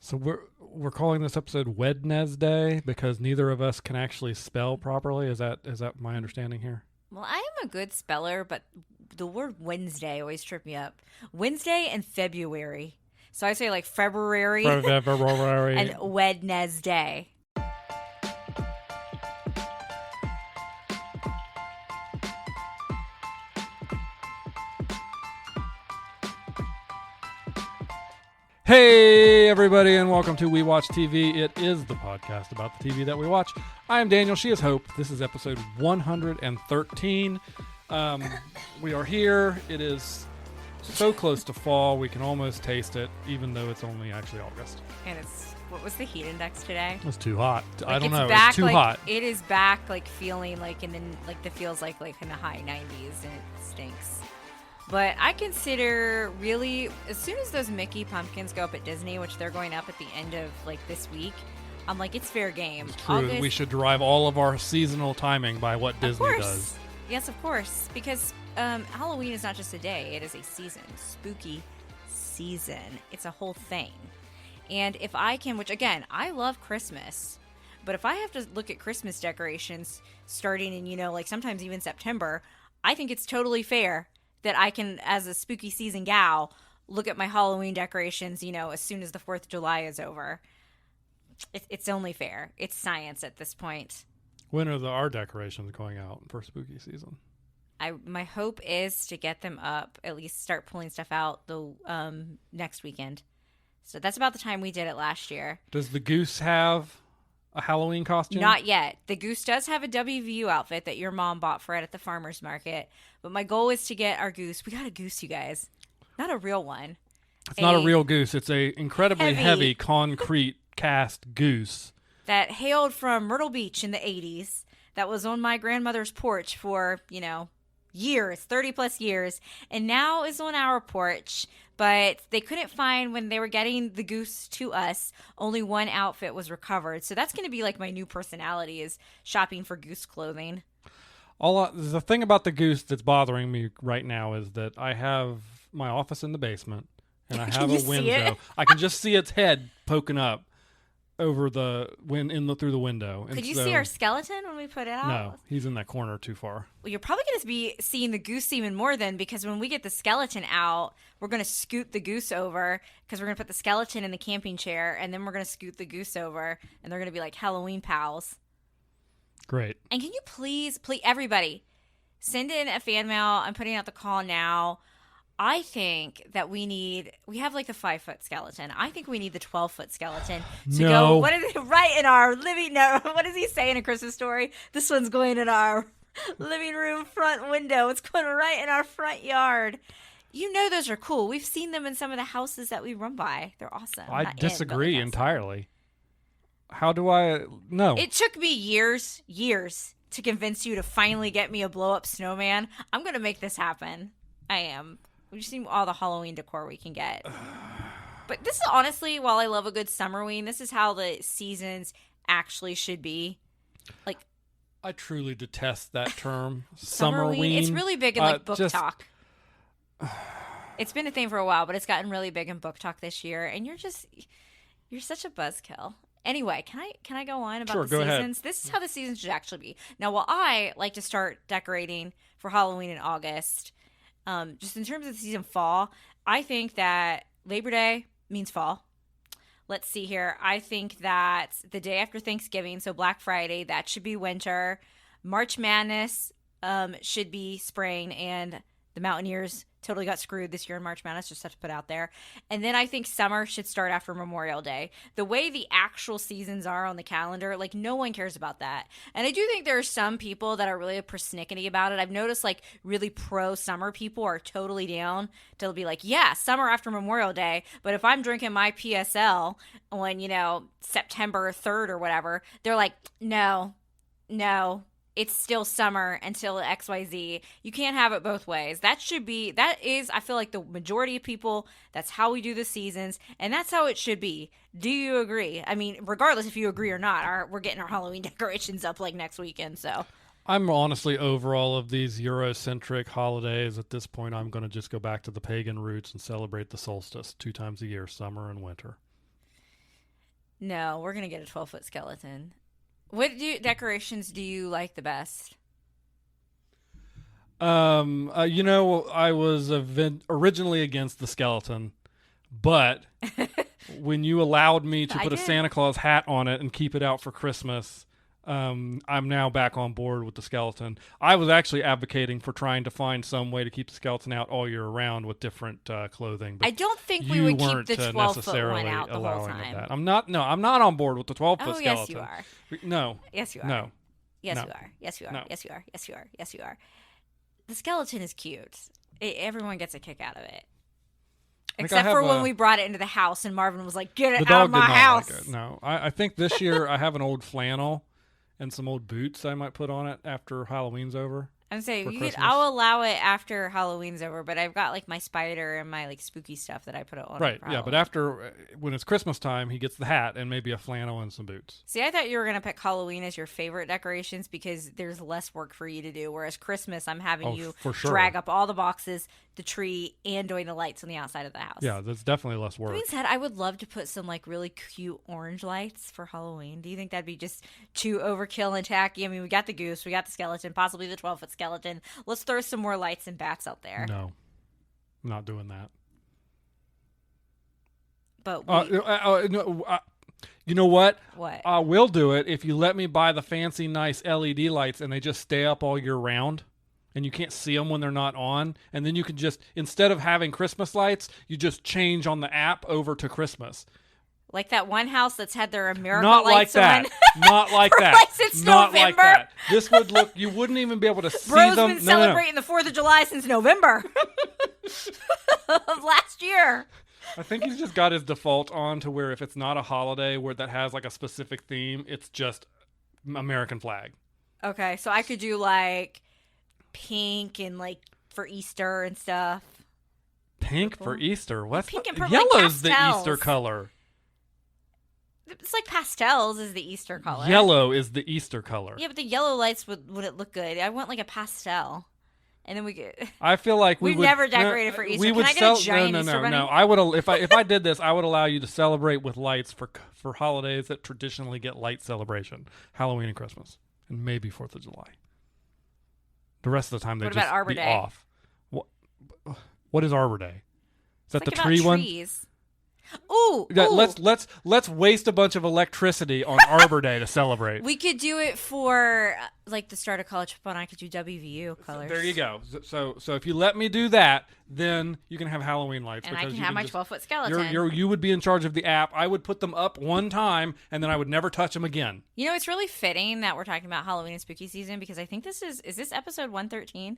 So we're calling this episode Wed-Nes-Day because neither of us can actually spell properly. Is that my understanding here? Well, I am a good speller, but the word Wednesday always tripped me up. Wednesday and February. So I say like February February. and Wed-Nes-Day. Hey everybody, and welcome to We Watch TV. It is the podcast about the TV that we watch. I am Daniel. She is Hope. This is episode 113. We are here. It is so close to fall. We can almost taste it, even though it's only actually August. And what was the heat index today? It's too hot. I don't know. Back, it's too hot. It is back, feeling the feels like in the high 90s, and it stinks. But I consider really, as soon as those Mickey pumpkins go up at Disney, which they're going up at the end of this week, I'm like, it's fair game. It's true. We should derive all of our seasonal timing by what Disney does. Yes, of course. Because Halloween is not just a day, it is a season. Spooky season. It's a whole thing. And if I can, which again, I love Christmas, but if I have to look at Christmas decorations starting in, sometimes even September, I think it's totally fair that I can, as a spooky season gal, look at my Halloween decorations, as soon as the 4th of July is over. It's only fair. It's science at this point. When are our decorations going out for spooky season? My hope is to get them up, at least start pulling stuff out the next weekend. So that's about the time we did it last year. Does the goose have a Halloween costume? Not yet. The goose does have a WVU outfit that your mom bought for it at the farmer's market. But my goal is to get our goose. We got a goose, you guys. Not a real one. It's not a real goose. It's a incredibly heavy concrete cast goose. That hailed from Myrtle Beach in the 80s. That was on my grandmother's porch for, years, 30 plus years. And now is on our porch. But they couldn't find, when they were getting the goose to us, only one outfit was recovered. So that's going to be my new personality, is shopping for goose clothing. The thing about the goose that's bothering me right now is that I have my office in the basement, and I have a window. I can just see its head poking up over through the window. Could you see our skeleton when we put it out? No, he's in that corner too far. Well, you're probably going to be seeing the goose even more then, because when we get the skeleton out, we're going to scoot the goose over, because we're going to put the skeleton in the camping chair, and then we're going to scoot the goose over, and they're going to be like Halloween pals. Great. And can you please, everybody, send in a fan mail. I'm putting out the call now. I think that we have the 5-foot skeleton. I think we need the 12-foot skeleton to go. What is it? Right in our living room. What does he say in A Christmas Story? This one's going in our living room front window. It's going right in our front yard. Those are cool. We've seen them in some of the houses that we run by. They're awesome. I disagree entirely. How do I know? It took me years to convince you to finally get me a blow-up snowman. I'm going to make this happen. I am. We've seen all the Halloween decor we can get. But this is honestly, while I love a good Summerween, this is how the seasons actually should be. I truly detest that term, Summerween. It's really big in book talk. Talk. It's been a thing for a while, but it's gotten really big in book talk this year. And you're such a buzzkill. Anyway, can I go on about the seasons? Ahead. This is how the seasons should actually be. Now, while I like to start decorating for Halloween in August, just in terms of the season fall, I think that Labor Day means fall. Let's see here. I think that the day after Thanksgiving, so Black Friday, that should be winter. March Madness should be spring, and the Mountaineers totally got screwed this year in March Madness, just have to put out there. And then I think summer should start after Memorial Day. The way the actual seasons are on the calendar, no one cares about that. And I do think there are some people that are really persnickety about it. I've noticed really pro-summer people are totally down to be yeah, summer after Memorial Day. But if I'm drinking my PSL on, September 3rd or whatever, they're like, no. It's still summer until XYZ. You can't have it both ways. That is, I feel like the majority of people, that's how we do the seasons, and that's how it should be. Do you agree? I mean, regardless if you agree or not, we're getting our Halloween decorations up next weekend, so. I'm honestly over all of these Eurocentric holidays. At this point, I'm going to just go back to the pagan roots and celebrate the solstice 2 times a year, summer and winter. No, we're gonna get a 12-foot skeleton. What decorations do you like the best? I was originally against the skeleton, but when you allowed me to put a Santa Claus hat on it and keep it out for Christmas, I'm now back on board with the skeleton. I was actually advocating for trying to find some way to keep the skeleton out all year round with different clothing. But I don't think we would keep the 12-foot necessarily one out the whole allowing time. of that. I'm not on board with the 12-foot skeleton. Yes, you are. No. Yes, you are. No. Yes, No. you are. Yes, you are. No. Yes, you are. Yes, you are. Yes, you are. The skeleton is cute. Everyone gets a kick out of it. Except for when we brought it into the house and Marvin was like, get it out of my house. Like it. No, I think this year I have an old flannel and some old boots I might put on it after Halloween's over. I'm saying I'll allow it after Halloween's over, but I've got like my spider and my like spooky stuff that I put it on. Right, yeah, but after when it's Christmas time, he gets the hat and maybe a flannel and some boots. See, I thought you were gonna pick Halloween as your favorite decorations because there's less work for you to do. Whereas Christmas, I'm having you drag up all the boxes, the tree, and doing the lights on the outside of the house. Yeah, that's definitely less work. That being said, I would love to put some like really cute orange lights for Halloween. Do you think that'd be just too overkill and tacky? I mean, we got the goose, we got the skeleton, possibly the 12-foot skeleton. Let's throw some more lights and bats out there. No, I'm not doing that. But you know what? What? I will do it if you let me buy the fancy, nice LED lights and they just stay up all year round. And you can't see them when they're not on. And then you can just, instead of having Christmas lights, you just change on the app over to Christmas. Like that one house that's had their America Not lights like that. on. Not like that. Like since Not November. like that. This would look, you wouldn't even be able to see Bro's them. been celebrating the 4th of July since November of last year. I think he's just got his default on to where if it's not a holiday where that has like a specific theme, it's just American flag. Okay, so I could do like pink and like for Easter and stuff. Pink Purple. for Easter? What? Pink and purple. Yellow's like the Easter color. It's like pastels is the Easter color. Yellow is the Easter color. Yeah, but the yellow lights wouldn't look good. I want like a pastel. And then we get. I feel like we've never decorated for Easter. We would Can I get a giant Easter bunny? No. I would if I did this, I would allow you to celebrate with lights for holidays that traditionally get light celebration, Halloween and Christmas, and maybe 4th of July. The rest of the time they just Arbor be Day? off. What is Arbor Day? Is that it's the like tree about one? Trees. Ooh, Yeah, ooh. let's waste a bunch of electricity on Arbor Day to celebrate. We could do it for like the start of college football. And I could do WVU colors. There you go. So if you let me do that, then you can have Halloween lights. And I can have my 12-foot skeleton. You would be in charge of the app. I would put them up one time, and then I would never touch them again. You know, it's really fitting that we're talking about Halloween and spooky season because I think this is this episode 113?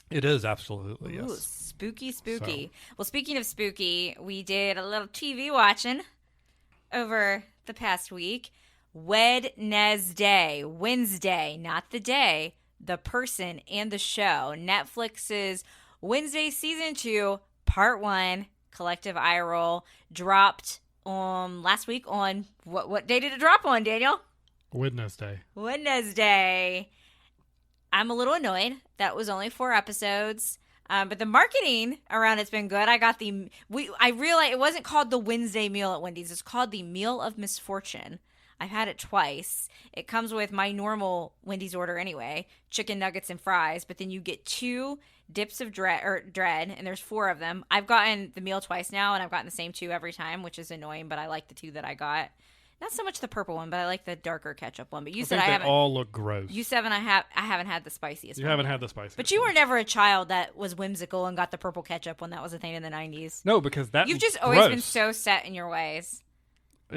It is, absolutely, yes. Ooh, spooky. So. Well, speaking of spooky, we did a little TV watching over the past week. Wed-Nes-Day, Wednesday, not the day, the person and the show. Netflix's Wednesday Season 2, Part 1, Collective Eye Roll, dropped last week on, what day did it drop on, Daniel? Wed-Nes-Day. Wed-Nes-Day. I'm a little annoyed. That was only 4 episodes. But the marketing around it's been good. I realized it wasn't called the Wednesday meal at Wendy's. It's called the Meal of Misfortune. I've had it twice. It comes with my normal Wendy's order anyway, chicken nuggets and fries, but then you get 2 dips of dread, and there's 4 of them. I've gotten the meal twice now, and I've gotten the same 2 every time, which is annoying, but I like the 2 that I got. Not so much the purple one, but I like the darker ketchup one. But you said I haven't. They all look gross. You said I haven't had the spiciest one. You haven't had the spiciest. But you were never a child that was whimsical and got the purple ketchup when that was a thing in the 90s. No, because that you've just always been so set in your ways.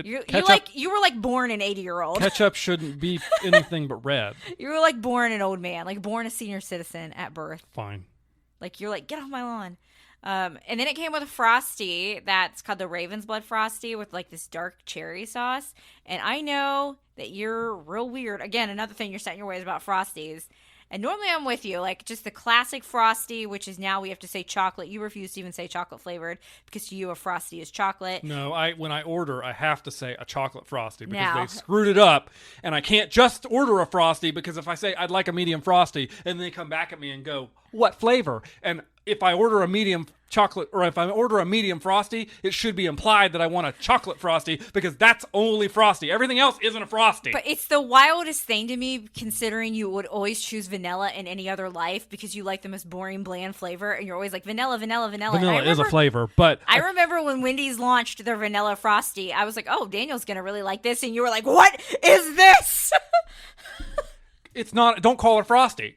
You were like born an 80-year-old. Ketchup shouldn't be anything but red. You were like born an old man, like born a senior citizen at birth. Fine. Like you're like, get off my lawn. And then it came with a Frosty that's called the Raven's Blood Frosty with like this dark cherry sauce. And I know that you're real weird. Again, another thing you're set in your ways about Frosties. And normally I'm with you, like just the classic Frosty, which is now we have to say chocolate. You refuse to even say chocolate flavored because to you a Frosty is chocolate. No, when I order, I have to say a chocolate Frosty because they screwed it up. And I can't just order a Frosty because if I say I'd like a medium Frosty and they come back at me and go, what flavor? And if I order a medium chocolate, or if I order a medium Frosty, it should be implied that I want a chocolate Frosty because that's only Frosty. Everything else isn't a Frosty. But it's the wildest thing to me, considering you would always choose vanilla in any other life because you like the most boring, bland flavor, and you're always like vanilla, vanilla, vanilla. Vanilla is a flavor, but I remember when Wendy's launched their vanilla Frosty, I was like, oh, Daniel's going to really like this, and you were like, what is this? it's not, don't call it Frosty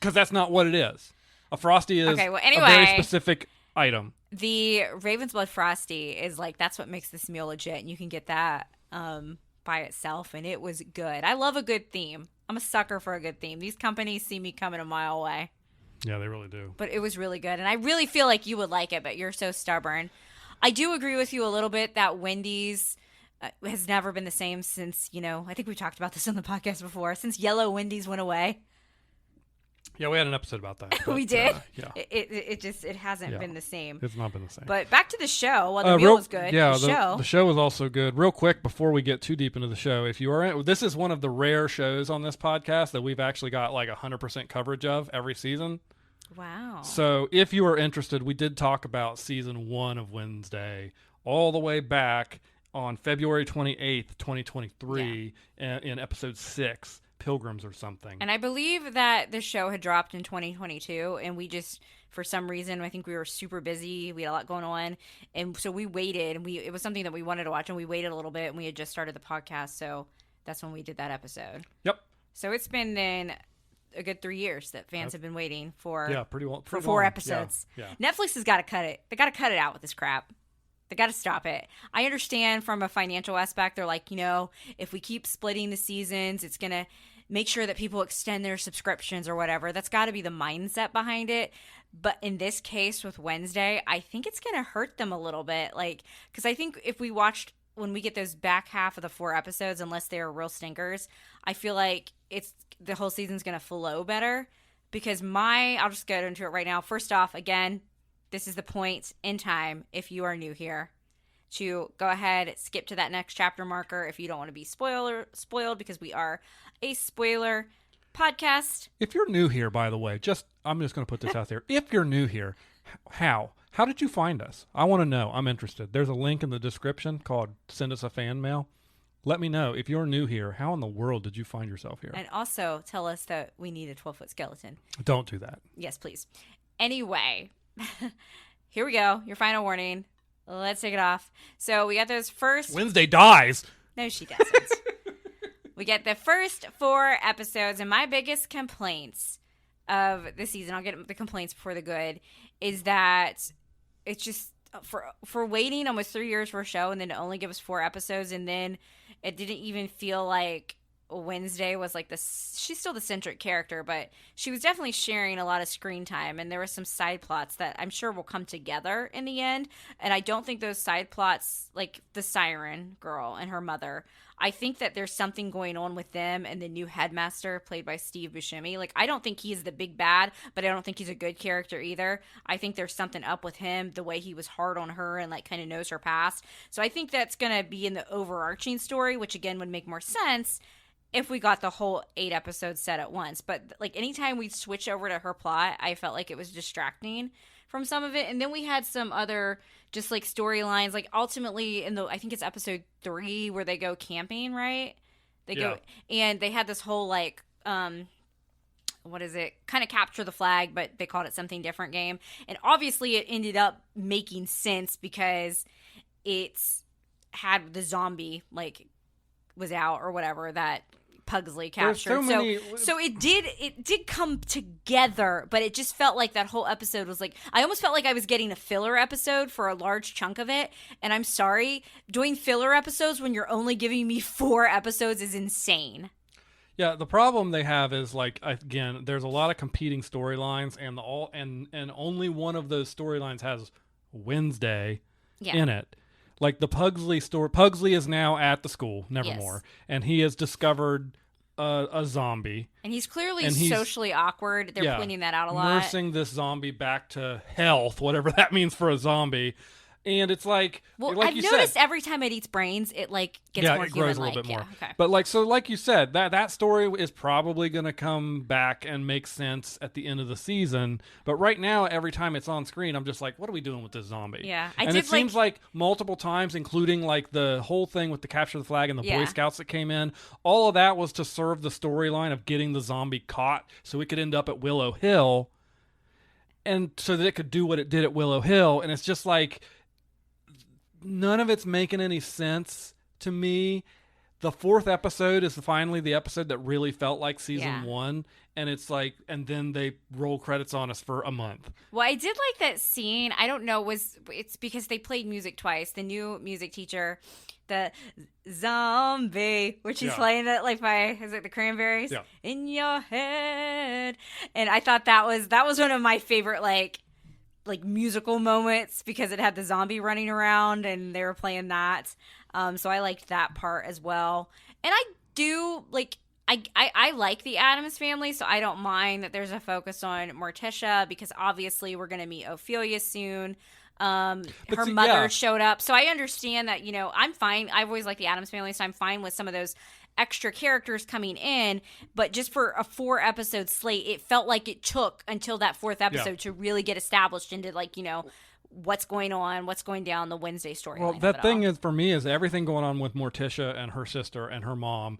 because that's not what it is. A Frosty is okay, well, anyway, a very specific item. The Raven's Blood Frosty is like, that's what makes this meal legit, and you can get that by itself, and it was good. I love a good theme. I'm a sucker for a good theme. These companies see me coming a mile away. Yeah, they really do. But it was really good, and I really feel like you would like it, but you're so stubborn. I do agree with you a little bit that Wendy's has never been the same since, I think we talked about this on the podcast before, since Yellow Wendy's went away. Yeah, we had an episode about that. We did? Yeah. It hasn't been the same. It's not been the same. But back to the show. Well, the meal was good. Yeah, the show was also good. Real quick, before we get too deep into the show, if you are this is one of the rare shows on this podcast that we've actually got like 100% coverage of every season. Wow. So if you are interested, we did talk about season 1 of Wed-Nes-Day all the way back on February 28th, 2023 in episode 6. Pilgrims or something. And I believe that the show had dropped in 2022, and we just, for some reason, I think we were super busy. We had a lot going on, and so we waited, and it was something that we wanted to watch, and we waited a little bit, and we had just started the podcast, so that's when we did that episode. Yep. So it's been then a good 3 years that fans have been waiting for. Yeah, pretty well. For 4 episodes. Yeah. Netflix has got to cut it. They got to cut it out with this crap. They got to stop it. I understand from a financial aspect. They're like, if we keep splitting the seasons, it's going to make sure that people extend their subscriptions or whatever. That's got to be the mindset behind it. But in this case with Wed-Nes-Day, I think it's going to hurt them a little bit. Because I think if we watched, when we get those back half of the 4 episodes, unless they're real stinkers, I feel like the whole season's going to flow better. Because I'll just get into it right now. First off, again, this is the point in time, if you are new here, to go ahead, skip to that next chapter marker if you don't want to be spoiled, because we are a spoiler podcast. If you're new here, by the way, I'm just going to put this out there. If you're new here, how did you find us? I want to know. I'm interested. There's a link in the description called Send Us a Fan Mail. Let me know. If you're new here, how in the world did you find yourself here? And also tell us that we need a 12-foot skeleton. Don't do that. Yes, please. Anyway, here we go. Your final warning. Let's take it off. So we got those first... Wed-Nes-Day dies. No, she doesn't. We get the first 4 episodes, and my biggest complaints of the season, I'll get the complaints before the good, is that it's just, for waiting almost 3 years for a show and then to only give us 4 episodes, and then it didn't even feel like Wed-Nes-Day was like she's still the centric character, but she was definitely sharing a lot of screen time, and there were some side plots that I'm sure will come together in the end. And I don't think those side plots, like the siren girl and her mother, I think that there's something going on with them and the new headmaster played by Steve Buscemi. I don't think he's the big bad, but I don't think he's a good character either. I think there's something up with him, the way he was hard on her and kind of knows her past. So I think that's going to be in the overarching story, which again would make more sense if we got the whole 8 episodes set at once. But anytime we'd switch over to her plot, I felt like it was distracting from some of it. And then we had some other just storylines, ultimately in I think it's episode 3 where they go camping, right? They go, and they had this whole what is it? Kind of capture the flag, but they called it something different game. And obviously it ended up making sense because it's had the zombie was out or whatever that Pugsley captured. So it did come together, but it just felt like that whole episode was I almost felt like I was getting a filler episode for a large chunk of it. And I'm sorry, doing filler episodes when you're only giving me 4 episodes is insane. Yeah, the problem they have is again, there's a lot of competing storylines, and and only one of those storylines has Wed-Nes-Day in it. The Pugsley story. Pugsley is now at the school, Nevermore, and he has discovered a zombie. And he's clearly socially awkward. They're pointing that out a lot. Nursing this zombie back to health, whatever that means for a zombie. And it's like I've you noticed said, every time it eats brains, it like gets more it grows human-like. a little bit more. Yeah, okay. But like you said, that story is probably going to come back and make sense at the end of the season. But right now, every time it's on screen, I'm just like, what are we doing with this zombie? Yeah, it seems like multiple times, including like the whole thing with the capture the flag and the Boy Scouts that came in. All of that was to serve the storyline of getting the zombie caught, so it could end up at Willow Hill, and so that it could do what it did at Willow Hill. And it's just like, none of it's making any sense to me. The 4th episode is finally the episode that really felt like season 1. And it's like, and then they roll credits on us for a month. Well, I did like that scene. I don't know, it's because they played music twice. The new music teacher, the zombie, which he's playing it like is it the Cranberries? Yeah. In your head. And I thought that was one of my favorite like musical moments, because it had the zombie running around and they were playing that. So I liked that part as well. And I do like, I like the Addams Family, so I don't mind that there's a focus on Morticia, because obviously we're going to meet Ophelia soon. Her mother showed up. So I understand that, I'm fine. I've always liked the Addams Family, so I'm fine with some of those extra characters coming in, but just for a 4-episode slate, it felt like it took until that 4th episode to really get established into what's going on, what's going down the Wednesday storyline. Well, that thing is, for me, is everything going on with Morticia and her sister and her mom.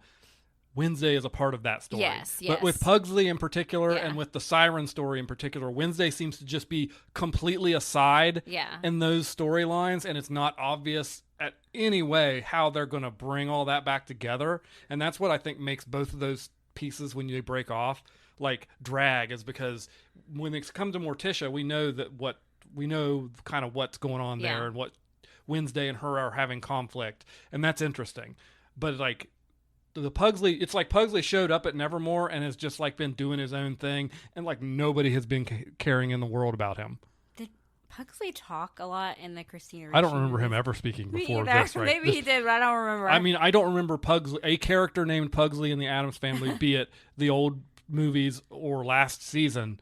Wednesday is a part of that story. Yes. But with Pugsley in particular, and with the Siren story in particular, Wednesday seems to just be completely aside in those storylines, and it's not obvious at any way how they're going to bring all that back together. And that's what I think makes both of those pieces, when they break off, like drag, is because when it comes to Morticia, we know kind of what's going on there and what Wednesday and her are having conflict, and that's interesting. But like the Pugsley, it's like Pugsley showed up at Nevermore and has just like been doing his own thing, and like nobody has been caring in the world about him. Did Pugsley talk a lot in the Christina Ricci I don't remember movies? him ever speaking before either. this. Right? Maybe he did, but I don't remember. I mean, I don't remember a character named Pugsley in the Addams Family, be it the old movies or last season,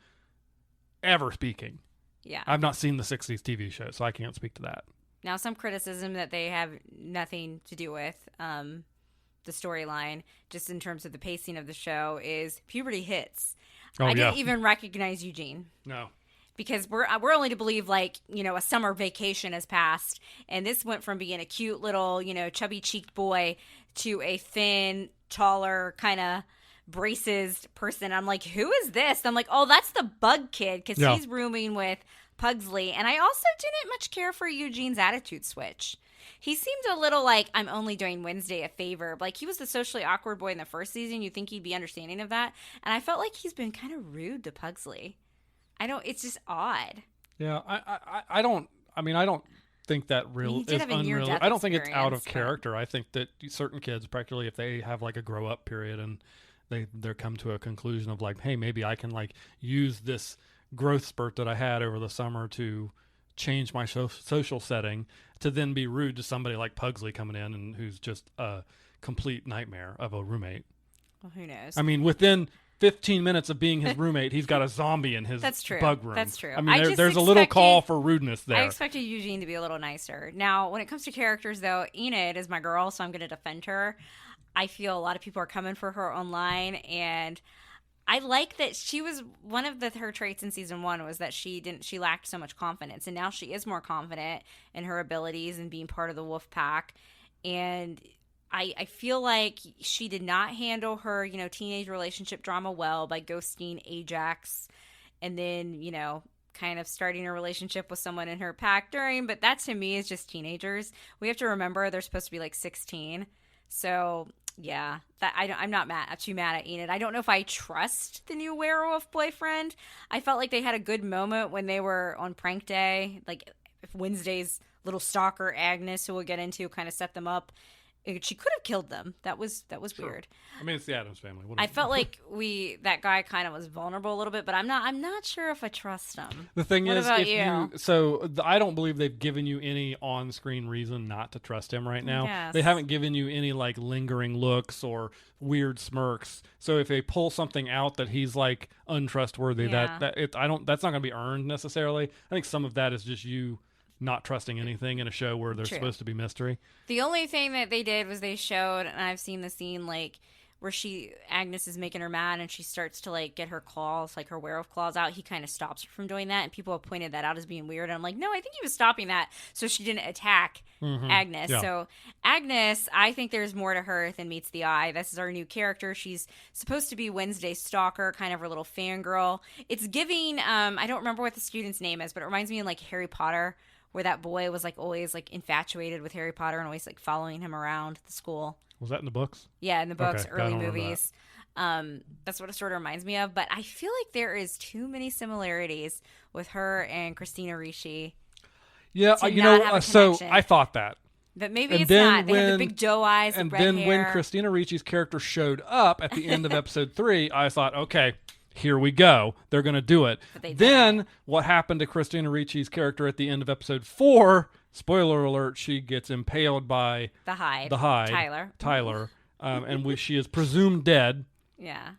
ever speaking. Yeah. I've not seen the 60s TV show, so I can't speak to that. Now, some criticism that they have nothing to do with the storyline, just in terms of the pacing of the show, is puberty hits. I didn't even recognize Eugene. No. Because we're only to believe, like, a summer vacation has passed, and this went from being a cute little, chubby-cheeked boy to a thin, taller, kind of braces person. I'm like, who is this? I'm like, oh, that's the bug kid, because he's rooming with Pugsley. And I also didn't much care for Eugene's attitude switch. He seemed a little like, I'm only doing Wednesday a favor. Like, he was the socially awkward boy in the first season. You'd think he'd be understanding of that. And I felt like he's been kind of rude to Pugsley. It's just odd. Yeah, I don't think that real is unreal. I don't think it's out of character. I think that certain kids, particularly if they have like a grow up period and they come to a conclusion of like, hey, maybe I can like use this growth spurt that I had over the summer to change my social setting, to then be rude to somebody like Pugsley coming in and who's just a complete nightmare of a roommate. Well, who knows? I mean, within 15 minutes of being his roommate, he's got a zombie in his bug room. That's true. I mean, there's a little call for rudeness there. I expected Eugene to be a little nicer. Now, when it comes to characters, though, Enid is my girl, so I'm going to defend her. I feel a lot of people are coming for her online, and I like that she was one of her traits in season 1 was that she lacked so much confidence, and now she is more confident in her abilities and being part of the wolf pack. And I feel like she did not handle her, teenage relationship drama well by ghosting Ajax and then, kind of starting a relationship with someone in her pack but that to me is just teenagers. We have to remember they're supposed to be like 16. So yeah, I'm not too mad at Enid. I don't know if I trust the new werewolf boyfriend. I felt like they had a good moment when they were on prank day. Like if Wednesday's little stalker Agnes, who we'll get into, kind of set them up. She could have killed them. That was weird. I mean, it's the Addams Family. I felt like that guy kind of was vulnerable a little bit, but I'm not sure if I trust him. The thing what is, about I don't believe they've given you any on-screen reason not to trust him right now. Yes. They haven't given you any like lingering looks or weird smirks. So if they pull something out that he's like untrustworthy, that's not going to be earned necessarily. I think some of that is just you not trusting anything in a show where there's True. supposed to be mystery. The only thing that they did was they showed, and I've seen the scene where Agnes is making her mad and she starts to get her claws, her werewolf claws out. He kind of stops her from doing that, and people have pointed that out as being weird. And I'm like, no, I think he was stopping that so she didn't attack Agnes. Yeah. So Agnes, I think there's more to her than meets the eye. This is our new character. She's supposed to be Wednesday's stalker, kind of her little fangirl. It's giving, I don't remember what the student's name is, but it reminds me of Harry Potter, where that boy was always infatuated with Harry Potter and always following him around the school. Was that in the books? Yeah, in the books, Okay, I early don't remember movies. That's what it sort of reminds me of. But I feel like there is too many similarities with her and Christina Ricci. Yeah, to not have a so connection. I thought that. But maybe And it's then not. They have the big doe eyes, And the red then hair. when Christina Ricci's character showed up at the end of episode 3, I thought, okay, here we go. They're going to do it. But they Then didn't. what happened to Christina Ricci's character at the end of episode 4? Spoiler alert, she gets impaled by the Hyde. Tyler. And she is presumed dead. Yeah.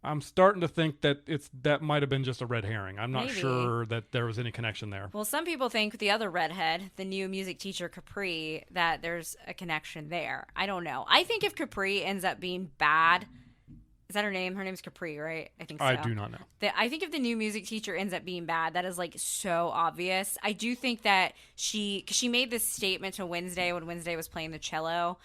I'm starting to think that that might have been just a red herring. I'm not Maybe. sure that there was any connection there. Well, some people think the other redhead, the new music teacher Capri, that there's a connection there. I don't know. I think if Capri ends up being bad, is that her name? Her name's Capri, right? I think so. I do not know. I think if the new music teacher ends up being bad, that is so obvious. I do think that she made this statement to Wednesday when Wednesday was playing the cello,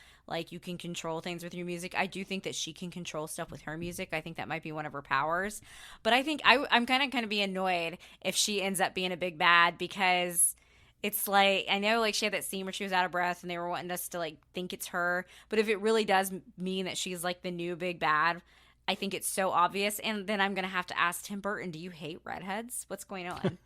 you can control things with your music. I do think that she can control stuff with her music. I think that might be one of her powers. But I think I'm kind of be annoyed if she ends up being a big bad, because it's I know she had that scene where she was out of breath and they were wanting us to think it's her. But if it really does mean that she's the new big bad, I think it's so obvious. And then I'm going to have to ask Tim Burton, do you hate redheads? What's going on?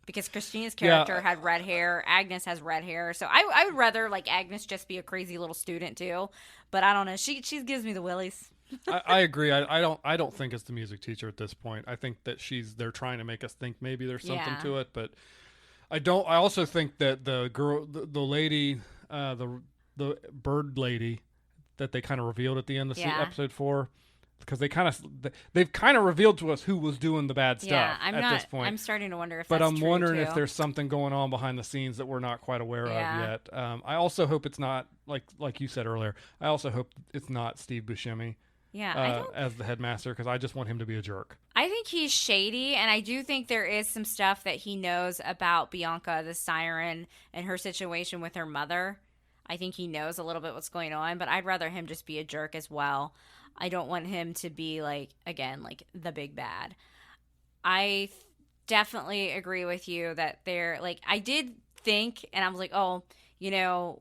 Because Christina's character had red hair. Agnes has red hair. So I would rather Agnes just be a crazy little student too. But I don't know. She gives me the willies. I agree. I don't think it's the music teacher at this point. I think that they're trying to make us think maybe there's something to it, but I don't. I also think that the girl, the lady, the bird lady that they kind of revealed at the end of episode 4. Because they've kind of revealed to us who was doing the bad stuff this point. I'm starting to wonder if but that's I'm true wondering too. if there's something going on behind the scenes that we're not quite aware of yet. I also hope it's not like you said earlier. I also hope it's not Steve Buscemi as the headmaster, because I just want him to be a jerk. I think he's shady, and I do think there is some stuff that he knows about Bianca the siren and her situation with her mother. I think he knows a little bit what's going on, but I'd rather him just be a jerk as well. I don't want him to be the big bad. I definitely agree with you that they're I did think, and I was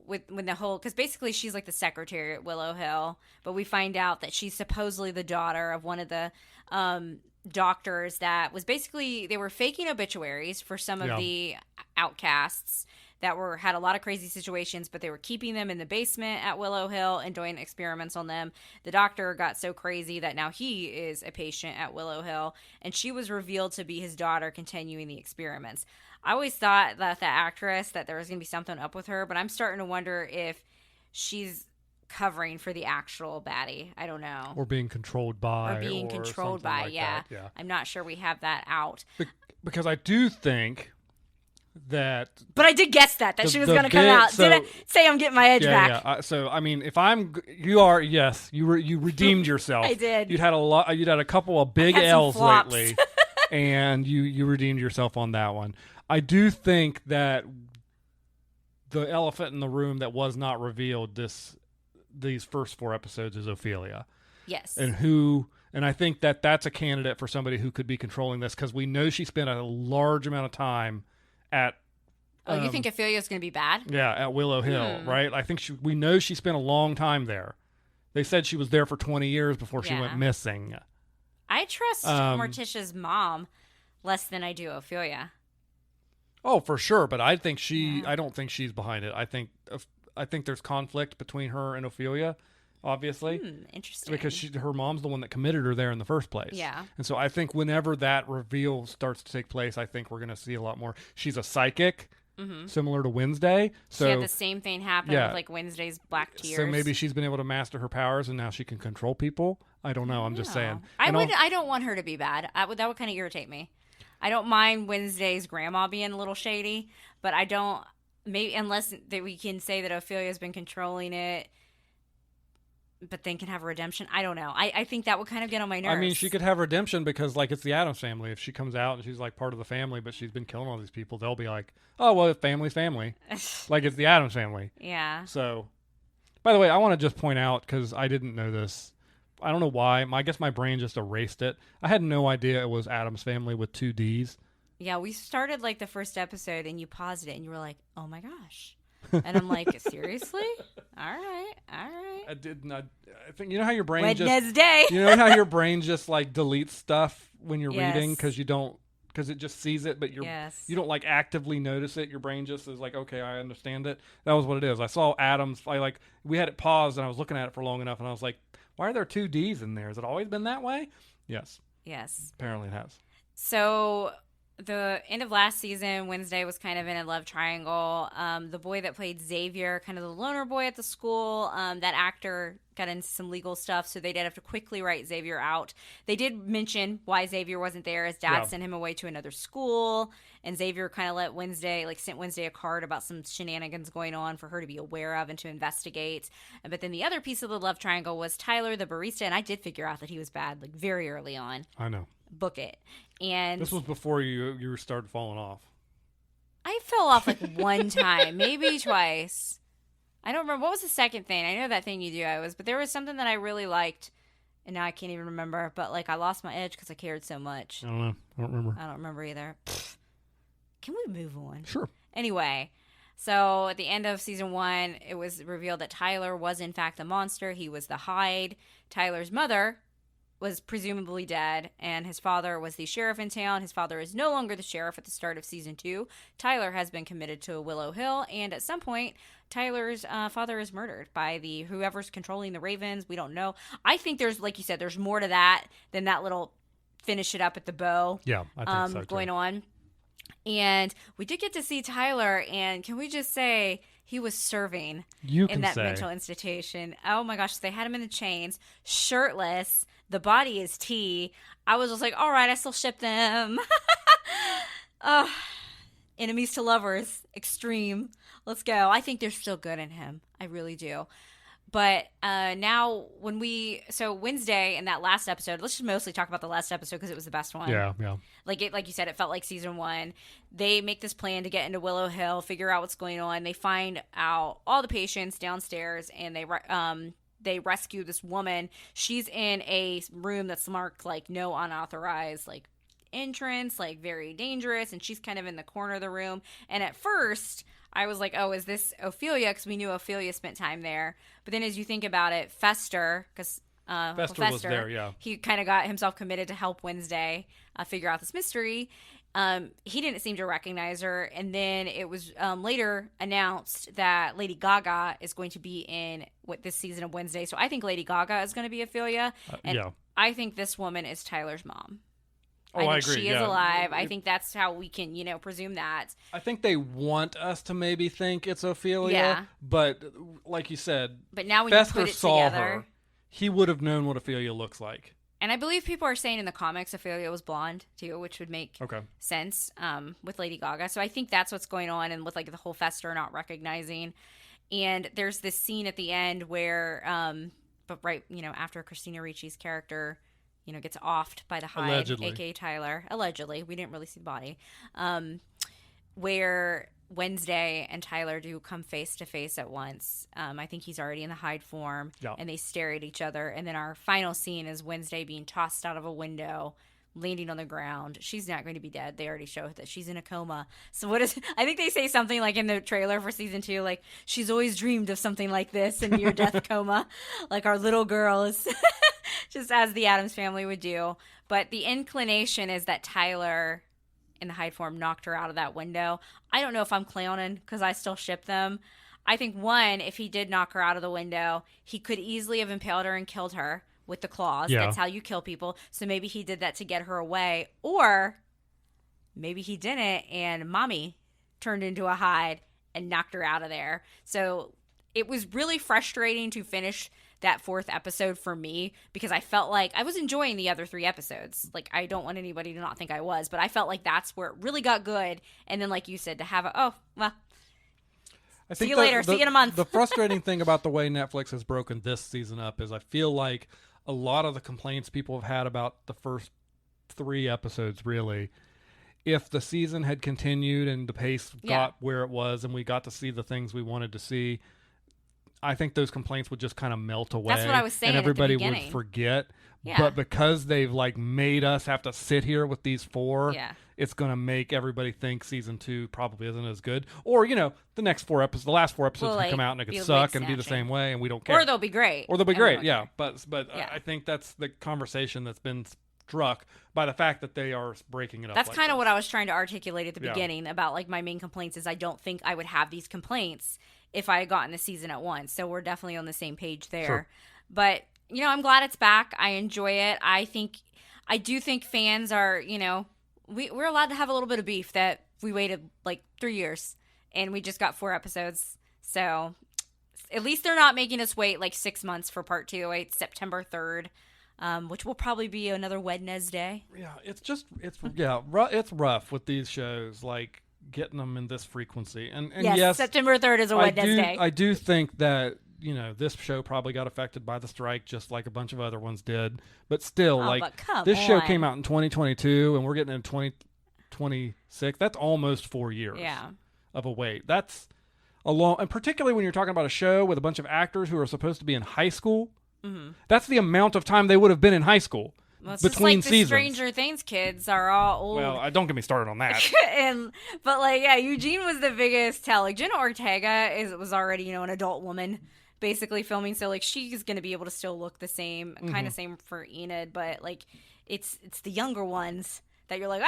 when the whole, because basically she's the secretary at Willow Hill, but we find out that she's supposedly the daughter of one of the doctors that was they were faking obituaries for some of the outcasts that had a lot of crazy situations, but they were keeping them in the basement at Willow Hill and doing experiments on them. The doctor got so crazy that now he is a patient at Willow Hill, and she was revealed to be his daughter continuing the experiments. I always thought that the actress, that there was going to be something up with her, but I'm starting to wonder if she's covering for the actual baddie. I don't know. Or being controlled by. Or being controlled by, yeah. I'm not sure we have that out. Because I do think that, but I did guess that she was going to come out. Did I say I'm getting my edge back? Yeah. So I mean, if you redeemed yourself. I did. You'd had a couple of big L's lately, and you redeemed yourself on that one. I do think that the elephant in the room that was not revealed these first 4 episodes is Ophelia. Yes. And I think that that's a candidate for somebody who could be controlling this, because we know she spent a large amount of time at. You think Ophelia's going to be bad? Yeah, at Willow Hill, right? I think we know she spent a long time there. They said she was there for 20 years before she went missing. I trust Morticia's mom less than I do Ophelia. Oh, for sure, but I think I don't think she's behind it. I think there's conflict between her and Ophelia, obviously. Interesting. Because her mom's the one that committed her there in the first place. Yeah. And so I think whenever that reveal starts to take place, I think we're going to see a lot more. She's a psychic, similar to Wednesday. So she had the same thing happen with Wednesday's black tears. So maybe she's been able to master her powers, and now she can control people. I don't know. I'm just saying. I don't want her to be bad. That would kind of irritate me. I don't mind Wednesday's grandma being a little shady, but I don't, maybe unless that we can say that Ophelia's been controlling it, but then can have a redemption. I don't know. I think that would kind of get on my nerves. I mean, she could have redemption because, like, it's the Addams family. If she comes out and she's, like, part of the family, but she's been killing all these people, they'll be like, oh, well, family's family. Like, it's the Addams family. Yeah. So, by the way, I want to just point out, because I didn't know this. I don't know why. I guess my brain just erased it. I had no idea it was Addams family with 2 Ds. Yeah, we started, like, the first episode, and you paused it, and you were like, oh, my gosh. And I'm like, seriously? All right. I did not. I think, you know how your brain Wed-Nes-Day. You know how your brain just, like, deletes stuff when you're Yes. reading because it just sees it, but you don't, like, actively notice it. Your brain just is like, okay, I understand it. That was what it is. I saw Addams. We had it paused, and I was looking at it for long enough, and I was like, why are there 2 Ds in there? Has it always been that way? Yes. Apparently it has. So the end of last season, Wednesday was kind of in a love triangle. The boy that played Xavier, kind of the loner boy at the school, that actor got into some legal stuff, so they did have to quickly write Xavier out. They did mention why Xavier wasn't there. His dad sent him away to another school, and Xavier kind of sent Wednesday a card about some shenanigans going on for her to be aware of and to investigate. But then the other piece of the love triangle was Tyler, the barista, and I did figure out that he was bad, like, very early on. I know. Book it. And this was before you started falling off. I fell off like one time, maybe twice. I don't remember. What was the second thing? I know that thing you do. But there was something that I really liked, and now I can't even remember. But, like, I lost my edge because I cared so much. I don't know. I don't remember. I don't remember either. Can we move on? Sure. Anyway, so at the end of season 1, it was revealed that Tyler was in fact the monster. He was the Hyde. Tyler's mother was presumably dead, and his father was the sheriff in town. His father is no longer the sheriff at the start of season 2. Tyler has been committed to Willow Hill, and at some point, Tyler's father is murdered by whoever's controlling the Ravens. We don't know. I think there's, like you said, there's more to that than that little finish it up at the bow. Yeah, I think so too. Going on. And we did get to see Tyler, and can we just say he was serving in that mental institution. Oh my gosh, they had him in the chains, shirtless. The body is tea. I was just like, all right, I still ship them. Enemies to lovers, extreme. Let's go. I think they're still good in him. I really do. But now Wednesday in that last episode, let's just mostly talk about the last episode because it was the best one. Yeah. Like you said, it felt like season 1. They make this plan to get into Willow Hill, figure out what's going on. They find out all the patients downstairs, and they rescue this woman. She's in a room that's marked like no unauthorized like entrance, like very dangerous, and she's kind of in the corner of the room. And at first I was like, oh, is this Ophelia? Because we knew Ophelia spent time there. But then as you think about it, Fester, because Fester was there, yeah. He kind of got himself committed to help Wednesday figure out this mystery. He didn't seem to recognize her. And then it was later announced that Lady Gaga is going to be in this season of Wednesday. So I think Lady Gaga is going to be Ophelia. And I think this woman is Tyler's mom. Oh, I think agree. She is alive. I think that's how we can, presume that. I think they want us to maybe think it's Ophelia, but like you said, but now when Fester you put it saw together, her. He would have known what Ophelia looks like. And I believe people are saying in the comics Ophelia was blonde too, which would make sense with Lady Gaga. So I think that's what's going on, and with like the whole Fester not recognizing. And there's this scene at the end where, after Christina Ricci's character, gets offed by the Hyde, allegedly, aka Tyler. Allegedly, we didn't really see the body. Where Wednesday and Tyler do come face to face at once. I think he's already in the Hyde form, and they stare at each other. And then our final scene is Wednesday being tossed out of a window, landing on the ground. She's not going to be dead. They already show that she's in a coma. So I think they say something like in the trailer for season 2, like, she's always dreamed of something like this, a near-death coma, like our little girl is, just as the Addams family would do. But the inclination is that Tyler in the Hyde form knocked her out of that window. I don't know if I'm clowning because I still ship them. I think, one, if he did knock her out of the window, he could easily have impaled her and killed her with the claws. That's how you kill people. So maybe he did that to get her away. Or maybe he didn't, and Mommy turned into a Hyde and knocked her out of there. So it was really frustrating to finish that fourth episode for me because I felt like I was enjoying the other 3 episodes. Like, I don't want anybody to not think I was, but I felt like that's where it really got good. And then, like you said, to have I see think you later. See you in a month. The frustrating thing about the way Netflix has broken this season up is I feel like a lot of the complaints people have had about the first 3 episodes, really, if the season had continued and the pace got where it was and we got to see the things we wanted to see, I think those complaints would just kind of melt away. That's what I was saying. And everybody at the would forget. Yeah. But because they've like made us have to sit here with these 4, it's going to make everybody think season 2 probably isn't as good. Or, the next 4 episodes, the last 4 episodes could come out and it could suck and be the same way and we don't care. Or they'll be great. Yeah. But I think that's the conversation that's been struck by the fact that they are breaking it up. That's kind of what I was trying to articulate at the beginning about like my main complaints is I don't think I would have these complaints if I had gotten the season at once. So we're definitely on the same page there. Sure. But, I'm glad it's back. I enjoy it. I do think fans are, we're allowed to have a little bit of beef that we waited like 3 years and we just got 4 episodes. So at least they're not making us wait like 6 months for part 2. It's September 3rd. Which will probably be another Wed-Nes-Day. Yeah, it's rough with these shows, like getting them in this frequency. And yes, September 3rd is a Wed-Nes-Day. I do think that, this show probably got affected by the strike just like a bunch of other ones did. But still, this show came out in 2022 and we're getting in 2026. That's almost 4 years of a wait. That's a long, and particularly when you're talking about a show with a bunch of actors who are supposed to be in high school. Mm-hmm. That's the amount of time they would have been in high school between just like seasons. The Stranger Things kids are all old. Well, don't get me started on that. But Eugene was the biggest tell. Like Jenna Ortega was already an adult woman, basically filming. So like she's gonna be able to still look the same, kind of same for Enid. But like it's the younger ones that you're like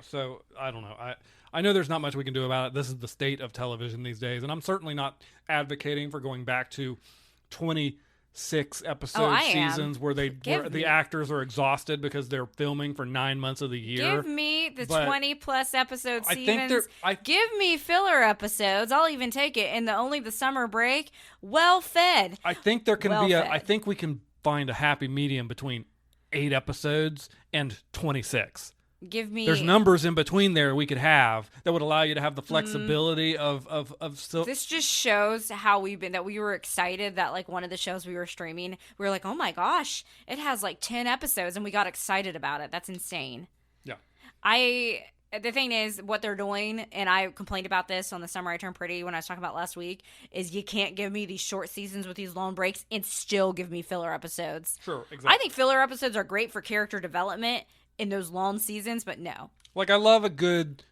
So I don't know. I know there's not much we can do about it. This is the state of television these days, and I'm certainly not advocating for going back to 26 episode seasons where the actors are exhausted because they're filming for 9 months of the year. Give me the 20 plus episode seasons. Give me filler episodes. I'll even take it. And only the summer break, well fed. I think there can I think we can find a happy medium between 8 episodes and 26. There's numbers in between there we could have that would allow you to have the flexibility of This just shows how that we were excited that like one of the shows we were streaming, we were like, oh my gosh, it has like 10 episodes and we got excited about it. That's insane. Yeah. The thing is, what they're doing, and I complained about this on the Summer I Turned Pretty when I was talking about last week, is you can't give me these short seasons with these long breaks and still give me filler episodes. Sure, exactly. I think filler episodes are great for character development in those long seasons, but no. Like, I love a good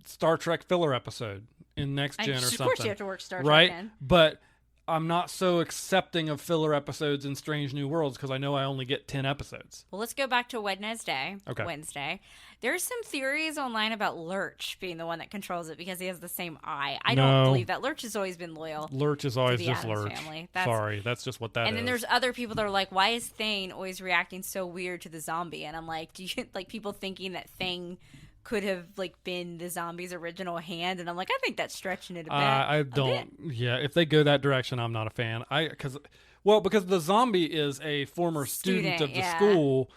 Star Trek filler episode in Next Gen or something. Of course you have to work Star Trek right? in. But I'm not so accepting of filler episodes in Strange New Worlds because I know I only get 10 episodes. Well, let's go back to Wed-Nes-Day. Okay. Wednesday. There's some theories online about Lurch being the one that controls it because he has the same eye. I don't believe that. Lurch has always been loyal. Lurch is always just Addams Lurch. Family. Sorry, that's just what that is. And then there's other people that are like, why is Thane always reacting so weird to the zombie? And I'm like, do you like people thinking that Thane could have like been the zombie's original hand? And I'm like, I think that's stretching it a bit. I don't. Yeah, if they go that direction, I'm not a fan. Because the zombie is a former student of the school.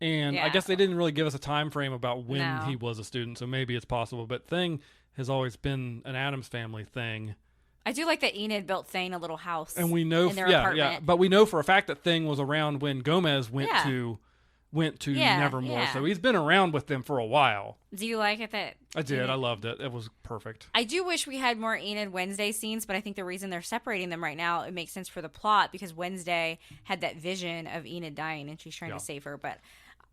And I guess they didn't really give us a time frame about when he was a student, so maybe it's possible. But Thing has always been an Addams Family thing. I do like that Enid built Thane a little house, and we know, in their apartment. but we know for a fact that Thing was around when Gomez went to Nevermore, so he's been around with them for a while. Do you like it that I did? I loved it. It was perfect. I do wish we had more Enid Wednesday scenes, but I think the reason they're separating them right now, it makes sense for the plot because Wednesday had that vision of Enid dying, and she's trying to save her,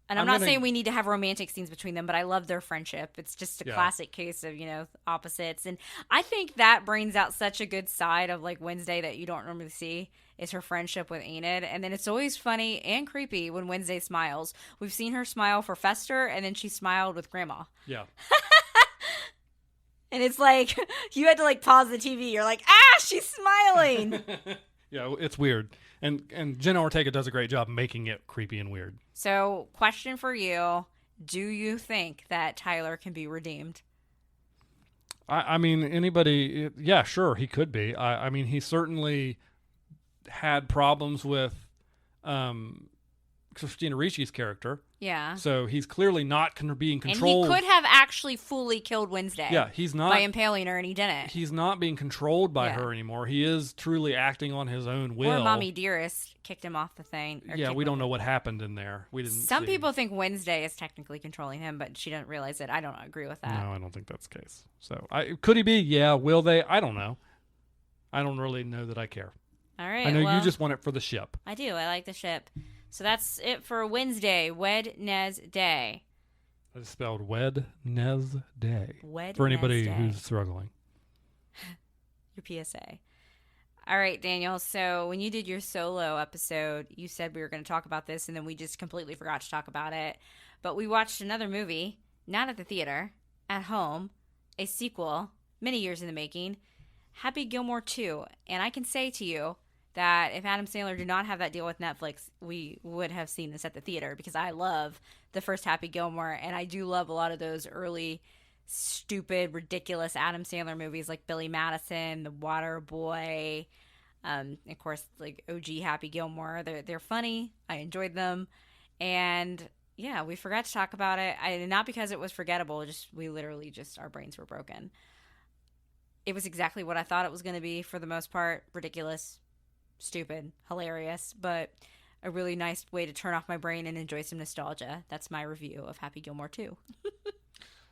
And I'm not saying we need to have romantic scenes between them, but I love their friendship. It's just a classic case of, opposites. And I think that brings out such a good side of, like, Wednesday that you don't normally see is her friendship with Enid. And then it's always funny and creepy when Wednesday smiles. We've seen her smile for Fester, and then she smiled with Grandma. Yeah. And it's like, you had to, like, pause the TV. You're like, she's smiling. Yeah, it's weird. And Jenna Ortega does a great job making it creepy and weird. So, question for you. Do you think that Tyler can be redeemed? I mean, anybody... Yeah, sure, he could be. I mean, he certainly had problems with Christina Ricci's character. Yeah. So he's clearly not being controlled. And he could have actually fully killed Wednesday. Yeah, he's not. By impaling her, and he didn't. He's not being controlled by her anymore. He is truly acting on his own will. Or Mommy Dearest kicked him off the thing. Yeah, we don't know what happened in there. We didn't. Some people think Wednesday is technically controlling him, but she doesn't realize it. I don't agree with that. No, I don't think that's the case. So, could he be? Yeah. Will they? I don't know. I don't really know that I care. All right. I know you just want it for the ship. I do. I like the ship. So that's it for Wednesday, Wed-Nes-Day. I just spelled Wed-Nes-Day. Wed-Nes-Day. For anybody who's struggling. Your PSA. All right, Daniel. So when you did your solo episode, you said we were going to talk about this, and then we just completely forgot to talk about it. But we watched another movie, not at the theater, at home, a sequel, many years in the making, Happy Gilmore 2. And I can say to you that if Adam Sandler did not have that deal with Netflix, we would have seen this at the theater, because I love the first Happy Gilmore, and I do love a lot of those early, stupid, ridiculous Adam Sandler movies like Billy Madison, The Water Boy, of course, like OG Happy Gilmore. They're funny. I enjoyed them. And yeah, we forgot to talk about it. Not because it was forgettable, we literally our brains were broken. It was exactly what I thought it was going to be for the most part. Ridiculous, stupid, hilarious, but a really nice way to turn off my brain and enjoy some nostalgia. That's my review of Happy Gilmore 2.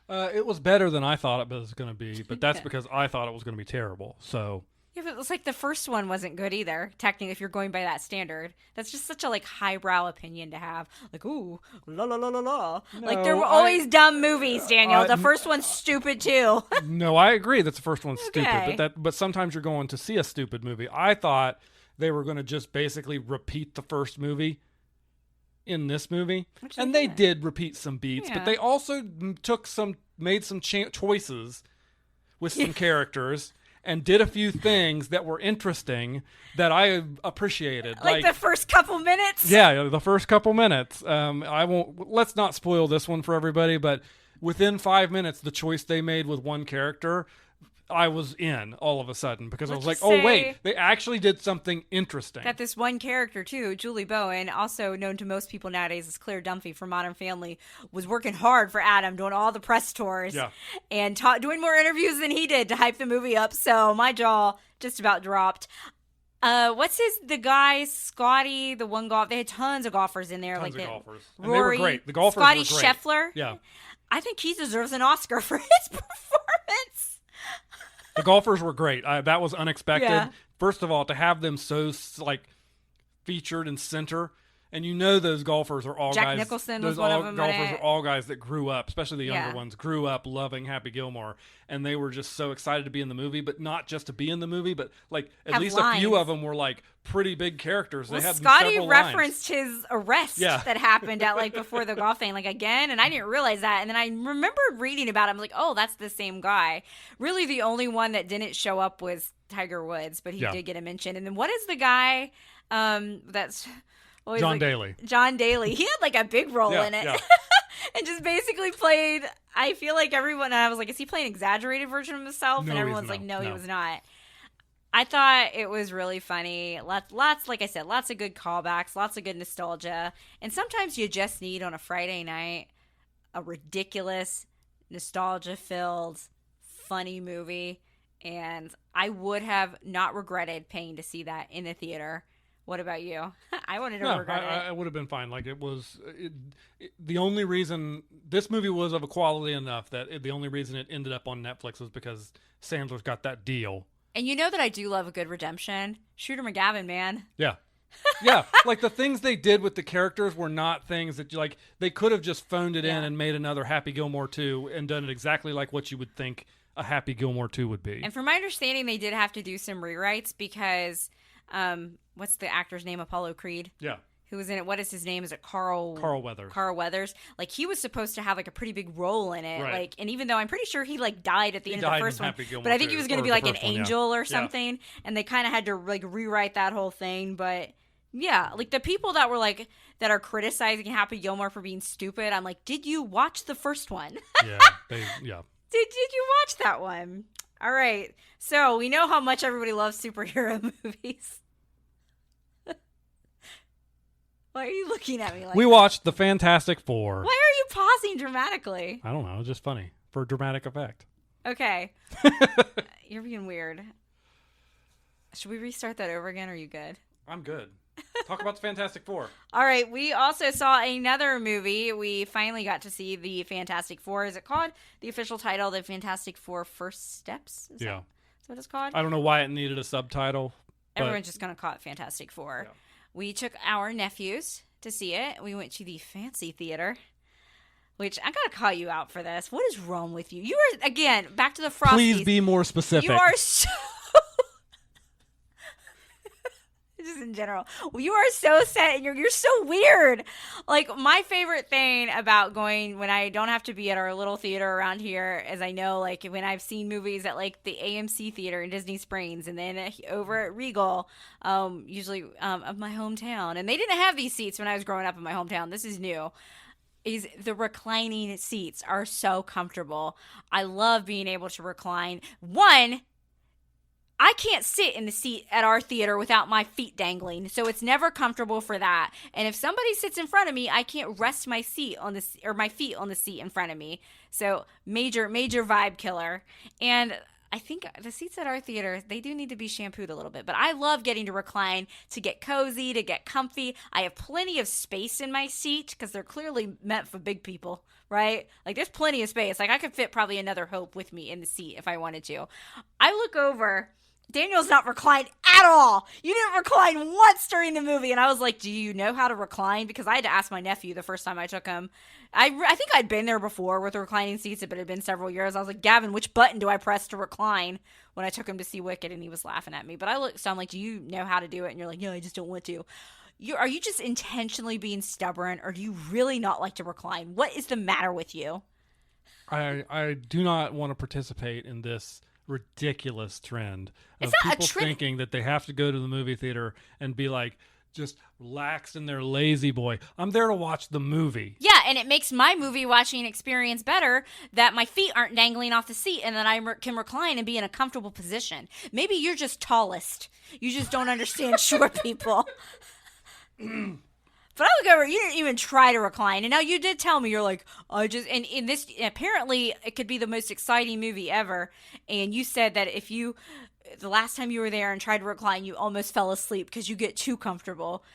It was better than I thought it was going to be, but that's because I thought it was going to be terrible. So yeah, but it was like the first one wasn't good either. Technically, if you're going by that standard, that's just such a highbrow opinion to have. Like, ooh, la la la la la. No, there were always dumb movies, Daniel. The first one's stupid too. No, I agree that the first one's Okay. stupid, but sometimes you're going to see a stupid movie. I thought they were going to just basically repeat the first movie in this movie, and they did repeat some beats, but they also made some choices with some characters and did a few things that were interesting that I appreciated, like the first couple minutes. Yeah, the first couple minutes. Let's not spoil this one for everybody, but within 5 minutes, the choice they made with one character, I was in all of a sudden, because I was like, oh wait, they actually did something interesting. That this one character too, Julie Bowen, also known to most people nowadays as Claire Dunphy from Modern Family, was working hard for Adam, doing all the press tours, and doing more interviews than he did to hype the movie up. So my jaw just about dropped. The guy, Scotty, the one golf, they had tons of golfers in there. Tons of golfers. And Rory, they were great. The golfers Scotty were great. Scheffler. Yeah. I think he deserves an Oscar for his performance. The golfers were great. That was unexpected. Yeah. First of all, to have them so featured and center, and those golfers are all Jack guys. Nicholson was one of them. Golfers are all guys that grew up, especially the younger ones, grew up loving Happy Gilmore, and they were just so excited to be in the movie. But not just to be in the movie, but at least a few of them were pretty big characters. Well, they had Scotty several referenced lines. his arrest that happened at before the golf thing again, and I didn't realize that. And then I remembered reading about it. I'm like, oh, that's the same guy. Really, the only one that didn't show up was Tiger Woods, but he did get a mention. And then what is the guy that's John Daly. John Daly. He had a big role in it. Yeah. And just basically played, I feel like everyone, and I was like, is he playing an exaggerated version of himself? No, and everyone's no, he was not. I thought it was really funny. Lots, like I said, lots of good callbacks, lots of good nostalgia. And sometimes you just need on a Friday night a ridiculous, nostalgia-filled, funny movie. And I would have not regretted paying to see that in the theater. What about you? I wouldn't have regretted it. I would have been fine. The only reason this movie was of a quality enough that the only reason it ended up on Netflix was because Sandler's got that deal. And you know that I do love a good redemption. Shooter McGavin, man. Yeah. Yeah. The things they did with the characters were not things that they could have just phoned it in and made another Happy Gilmore 2 and done it exactly like what you would think a Happy Gilmore 2 would be. And from my understanding, they did have to do some rewrites because what's the actor's name? Apollo Creed. Yeah. Who was in it? What is his name? Is it Carl Weathers? Carl Weathers. He was supposed to have a pretty big role in it. Right. And even though I'm pretty sure he died at the end of the first one, but I think he was going to be an angel or something. And they kind of had to rewrite that whole thing. But yeah, the people that were that are criticizing Happy Gilmore for being stupid, I'm like, did you watch the first one? Yeah. Did you watch that one? All right. So we know how much everybody loves superhero movies. Why are you looking at me like We that? watched The Fantastic Four. Why are you pausing dramatically? I don't know. It's just funny for dramatic effect. Okay. You're being weird. Should we restart that over again? Or are you good? I'm good. Talk about The Fantastic Four. All right. We also saw another movie. We finally got to see The Fantastic Four. Is it called? The official title, The Fantastic Four First Steps? Is that what it's called? I don't know why it needed a subtitle. Everyone's just going to call it Fantastic Four. Yeah. We took our nephews to see it. We went to the Fancy Theater, which I got to call you out for this. What is wrong with you? You are, again, back to the Frosties. Please be more specific. You are so... Just in general. Well, you are so set and you're so weird. Like, my favorite thing about going when I don't have to be at our little theater around here is I know, like, when I've seen movies at, like, the AMC Theater in Disney Springs and then over at Regal, usually of my hometown. And they didn't have these seats when I was growing up in my hometown. This is new. Is the reclining seats are so comfortable. I love being able to recline. One, I can't sit in the seat at our theater without my feet dangling, so it's never comfortable for that. And if somebody sits in front of me, I can't rest my seat on the or my feet on the seat in front of me. So major vibe killer. And I think the seats at our theater, they do need to be shampooed a little bit, but I love getting to recline, to get cozy, to get comfy. I have plenty of space in my seat because they're clearly meant for big people, right? Like, there's plenty of space. Like, I could fit probably another Hope with me in the seat if I wanted to. I look over. Daniel's not reclined at all. You didn't recline once during the movie. And I was like, do you know how to recline? Because I had to ask my nephew the first time I took him. I think I'd been there before with the reclining seats, but it had been several years. I was like, Gavin, which button do I press to recline when I took him to see Wicked? And he was laughing at me. But so I'm like, do you know how to do it? And you're like, no, I just don't want to. Are you just intentionally being stubborn, or do you really not like to recline? What is the matter with you? I do not want to participate in this ridiculous trend of It's not a people trend. thinking that they have to go to the movie theater and be like just relaxed in their lazy boy. I'm there to watch the movie. Yeah, and it makes my movie watching experience better that my feet aren't dangling off the seat and that I can recline and be in a comfortable position. Maybe you're just tallest. You just don't understand short people. But I look over, you didn't even try to recline. And now you did tell me, you're like, and in this, apparently it could be the most exciting movie ever. And you said that the last time you were there and tried to recline, you almost fell asleep because you get too comfortable.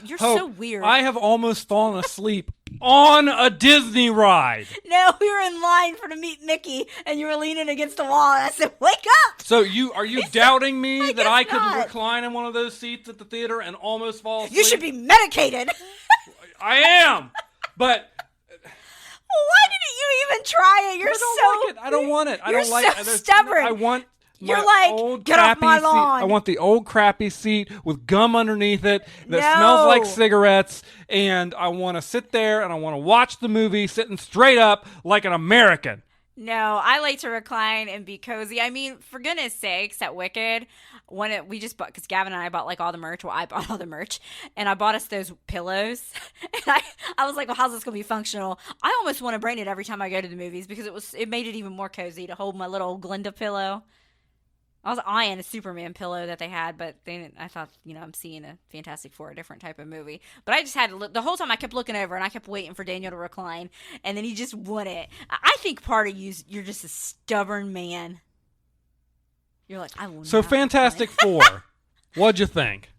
You're so weird. I have almost fallen asleep on a Disney ride. No, we were in line to meet Mickey, and you were leaning against the wall, and I said, wake up! So are you doubting me that I could not. recline in one of those seats at the theater and almost fall asleep? You should be medicated. I am, but Why didn't you even try it? You're I don't want it. I You're don't like it. so stubborn. I want You're my like, old get off my crappy lawn. seat. I want the old crappy seat with gum underneath it that No. smells like cigarettes, and I want to sit there and I want to watch the movie sitting straight up like an American. No, I like to recline and be cozy. I mean, for goodness sakes, at Wicked, we just bought, because Gavin and I bought like all the merch. Well, I bought all the merch, and I bought us those pillows. And I was like, well, how's this gonna be functional? I almost want to bring it every time I go to the movies because it made it even more cozy to hold my little Glinda pillow. I was eyeing a Superman pillow that they had, but I thought, I'm seeing a Fantastic Four, a different type of movie. But I just had to look. The whole time I kept looking over, and I kept waiting for Daniel to recline, and then he just wouldn't. I think part of you're just a stubborn man. You're like, I will So not Fantastic recline. Four, what'd you think?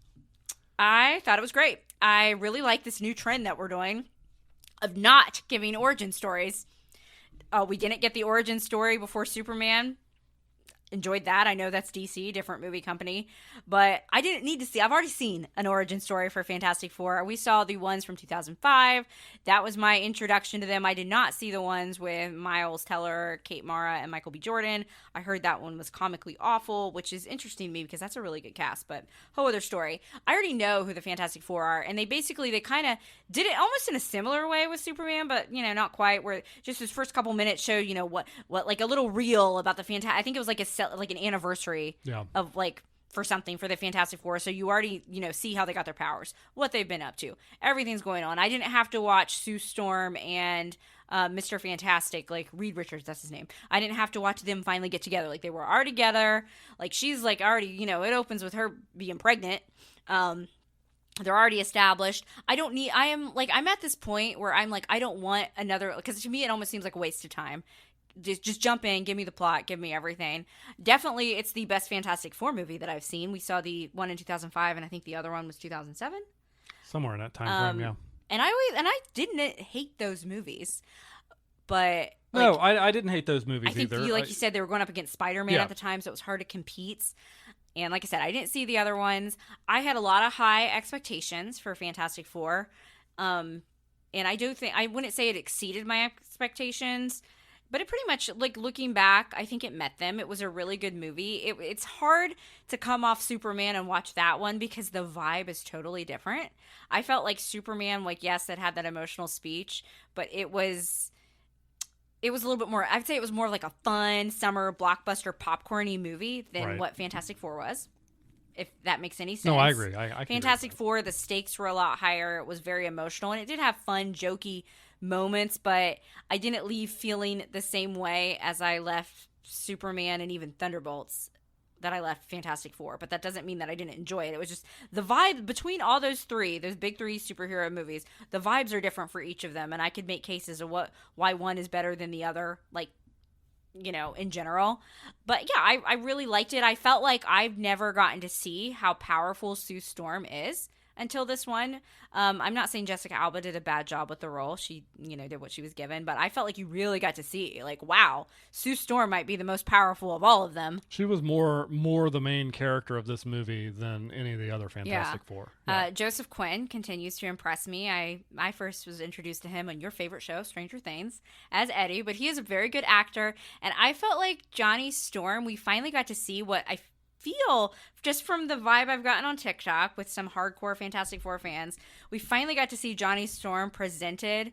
I thought it was great. I really like this new trend that we're doing of not giving origin stories. We didn't get the origin story before Superman. Enjoyed that. I know that's DC, different movie company, but I didn't need to see. I've already seen an origin story for Fantastic Four. We saw the ones from 2005. That was my introduction to them. I did not see the ones with Miles Teller, Kate Mara, and Michael B. Jordan. I heard that one was comically awful, which is interesting to me because that's a really good cast, but whole other story. I already know who the Fantastic Four are, and they kind of did it almost in a similar way with Superman, but not quite, where just his first couple minutes show what like a little reel about the I think it was like an anniversary of like for something for the Fantastic Four, so you already see how they got their powers, what they've been up to, everything's going on. I didn't have to watch Sue Storm and Mr. Fantastic, like Reed Richards, that's his name. I didn't have to watch them finally get together. Like, they were already together. Like, she's like already, it opens with her being pregnant. They're already established. I'm at this point where I'm like, I don't want another, because to me it almost seems like a waste of time. Just jump in, give me the plot, give me everything. Definitely, it's the best Fantastic Four movie that I've seen. We saw the one in 2005, and I think the other one was 2007. Somewhere in that time frame, yeah. And I didn't hate those movies, but no, I didn't hate those movies I think either. You said, they were going up against Spider-Man at the time, so it was hard to compete. And like I said, I didn't see the other ones. I had a lot of high expectations for Fantastic Four. And I do think, I wouldn't say it exceeded my expectations, but it pretty much, like, looking back, I think it met them. It was a really good movie. It's hard to come off Superman and watch that one because the vibe is totally different. I felt like Superman, like, yes, it had that emotional speech, but it was a little bit more, I'd say it was more like a fun summer blockbuster popcorny movie than what Fantastic Four was, if that makes any sense. No, I agree. I Fantastic Four, the stakes were a lot higher. It was very emotional, and it did have fun, jokey moments, but I didn't leave feeling the same way as I left Superman and even Thunderbolts that I left Fantastic Four. But that doesn't mean that I didn't enjoy it. It was just the vibe between all those big three superhero movies. The vibes are different for each of them, and I could make cases of why one is better than the other, like, you know, in general. But yeah, I really liked it. I felt like I've never gotten to see how powerful Sue Storm is until this one. I'm not saying Jessica Alba did a bad job with the role. She, you know, did what she was given, but I felt like you really got to see, like, wow, Sue Storm might be the most powerful of all of them. She was more the main character of this movie than any of the other Fantastic Four. Yeah. Joseph Quinn continues to impress me. I first was introduced to him on your favorite show, Stranger Things, as Eddie, but he is a very good actor, and I felt like Johnny Storm, we finally got to see what I feel just from the vibe I've gotten on TikTok with some hardcore Fantastic Four fans. We finally got to see Johnny Storm presented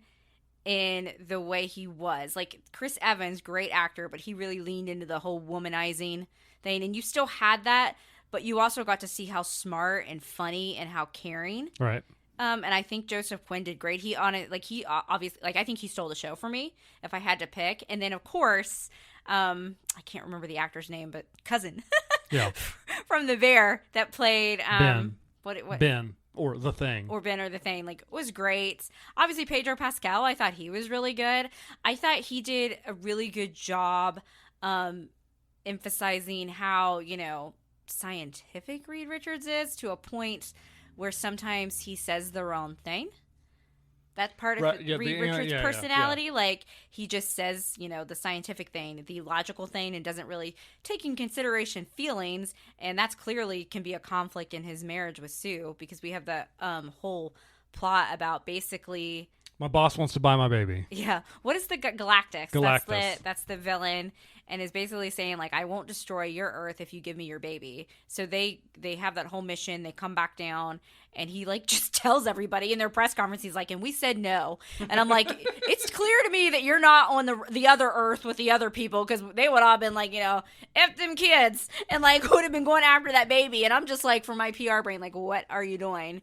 in the way he was. Like, Chris Evans, great actor, but he really leaned into the whole womanizing thing, and you still had that, but you also got to see how smart and funny and how caring. Right. And I think Joseph Quinn did great. Obviously, like, I think he stole the show for me if I had to pick. And then, of course, I can't remember the actor's name, but cousin. Yeah. From The Bear that played Ben. What Ben or The Thing. Or Ben or The Thing, like, was great. Obviously, Pedro Pascal, I thought he was really good. I thought he did a really good job emphasizing how, you know, scientific Reed Richards is, to a point where sometimes he says the wrong thing. That's part of Reed Richards' personality. Yeah. Like, he just says, you know, the scientific thing, the logical thing, and doesn't really take in consideration feelings. And that's clearly can be a conflict in his marriage with Sue, because we have the whole plot about basically... My boss wants to buy my baby. Yeah. What is the Galactus? Galactus. That's the villain, and is basically saying, like, I won't destroy your Earth if you give me your baby. So they have that whole mission. They come back down, and he, like, just tells everybody in their press conference, he's like, and we said no. And I'm like, it's clear to me that you're not on the other Earth with the other people, because they would all have been like, you know, F them kids, and, like, would have been going after that baby. And I'm just like, for my PR brain, like, what are you doing?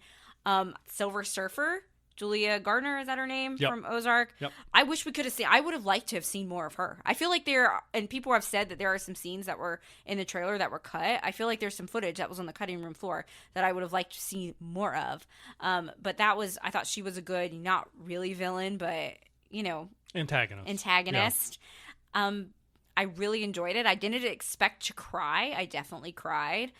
Silver Surfer, Julia Gardner, is that her name? Yep. From Ozark? Yep. I wish we could have seen, I would have liked to have seen more of her. I feel like and people have said that there are some scenes that were in the trailer that were cut. I feel like there's some footage that was on the cutting room floor that I would have liked to see more of. But I thought she was a good, not really villain, but, you know. Antagonist. Yeah. I really enjoyed it. I didn't expect to cry. I definitely cried.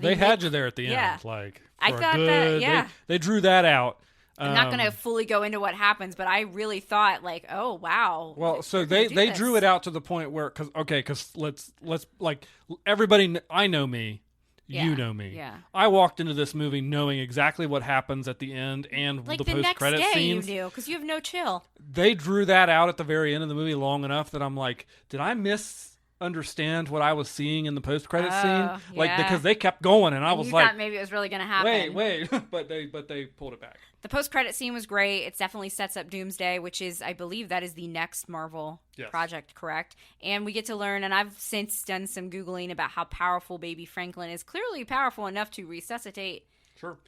They had you there at the end. Like, I thought that, yeah. They drew that out. I'm not going to fully go into what happens, but I really thought, like, oh, wow. Well, so they drew it out to the point where, because let's like, everybody, I know me, you know me. Yeah. I walked into this movie knowing exactly what happens at the end and like the post-credit scenes. You do, because you have no chill. They drew that out at the very end of the movie long enough that I'm like, did I misunderstand what I was seeing in the post-credit scene? Like, because they kept going, and I was like, thought maybe it was really going to happen. Wait, but they pulled it back. The post-credit scene was great. It definitely sets up Doomsday, which is, I believe, that is the next Marvel project, correct? And we get to learn, and I've since done some Googling about how powerful Baby Franklin is. Clearly powerful enough to resuscitate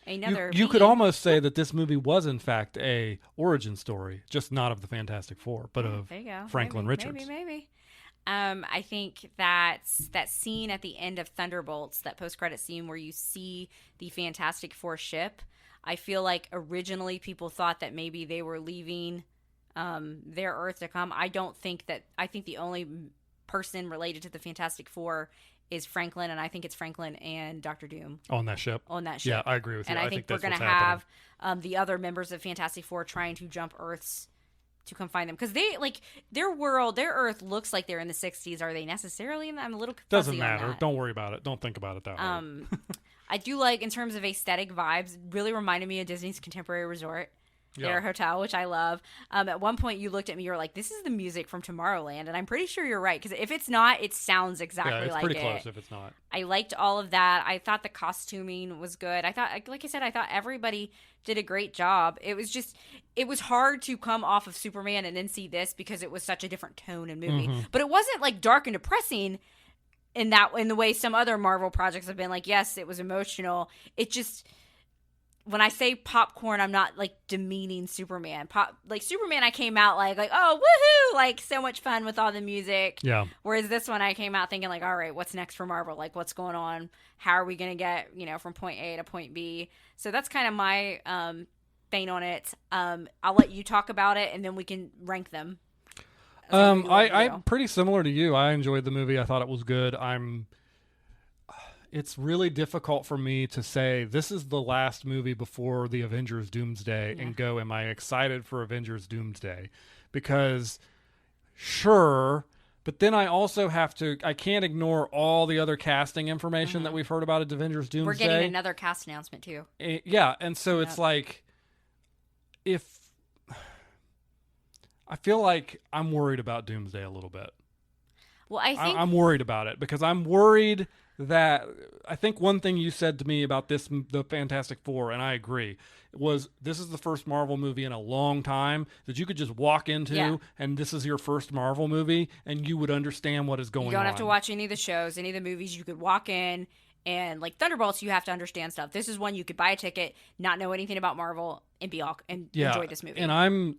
another. You could almost say that this movie was, in fact, a origin story, just not of the Fantastic Four, but of Franklin Richards. Maybe. I think that scene at the end of Thunderbolts, that post-credit scene where you see the Fantastic Four ship, I feel like originally people thought that maybe they were leaving their Earth to come. I don't think that. I think the only person related to the Fantastic Four is Franklin, and I think it's Franklin and Doctor Doom On that ship. Yeah, I agree with you. And I think we're that's going to what's happening. have the other members of Fantastic Four trying to jump Earths to come find them, because they like their Earth looks like they're in the 60s. Are they necessarily in that? I'm a little fuzzy Doesn't on matter. that. Don't worry about it. Don't think about it that way. I do like, in terms of aesthetic vibes, really reminded me of Disney's Contemporary Resort. Their hotel, which I love. At one point, you looked at me, you were like, "This is the music from Tomorrowland," and I'm pretty sure you're right, because if it's not, it sounds exactly like it. Yeah, it's pretty close if it's not. I liked all of that. I thought the costuming was good. I thought, like I said, I thought everybody did a great job. It was hard to come off of Superman and then see this, because it was such a different tone and movie. Mm-hmm. But it wasn't like dark and depressing in the way some other Marvel projects have been. Like, yes, it was emotional. It just, when I say popcorn, I'm not like demeaning Superman. Like Superman, I came out like, oh, woohoo, like so much fun with all the music. Yeah. Whereas this one, I came out thinking like, all right, what's next for Marvel? Like, what's going on? How are we going to get, from point A to point B? So that's kind of my thing on it. I'll let you talk about it, and then we can rank them. I'm pretty similar to you. I enjoyed the movie. I thought it was good. It's really difficult for me to say this is the last movie before the Avengers Doomsday and go, am I excited for Avengers Doomsday? Because sure, but then I also I can't ignore all the other casting information that we've heard about at Avengers Doomsday. We're getting another cast announcement too. Yeah, and so it's like, I feel like I'm worried about Doomsday a little bit. Well, I'm worried about it, because I'm worried that, I think one thing you said to me about the Fantastic Four, and I agree, was this is the first Marvel movie in a long time that you could just walk into, and this is your first Marvel movie, and you would understand what is going on. You don't have to watch any of the shows, any of the movies. You could walk in, and like Thunderbolts, you have to understand stuff. This is one you could buy a ticket, not know anything about Marvel, and enjoy this movie. And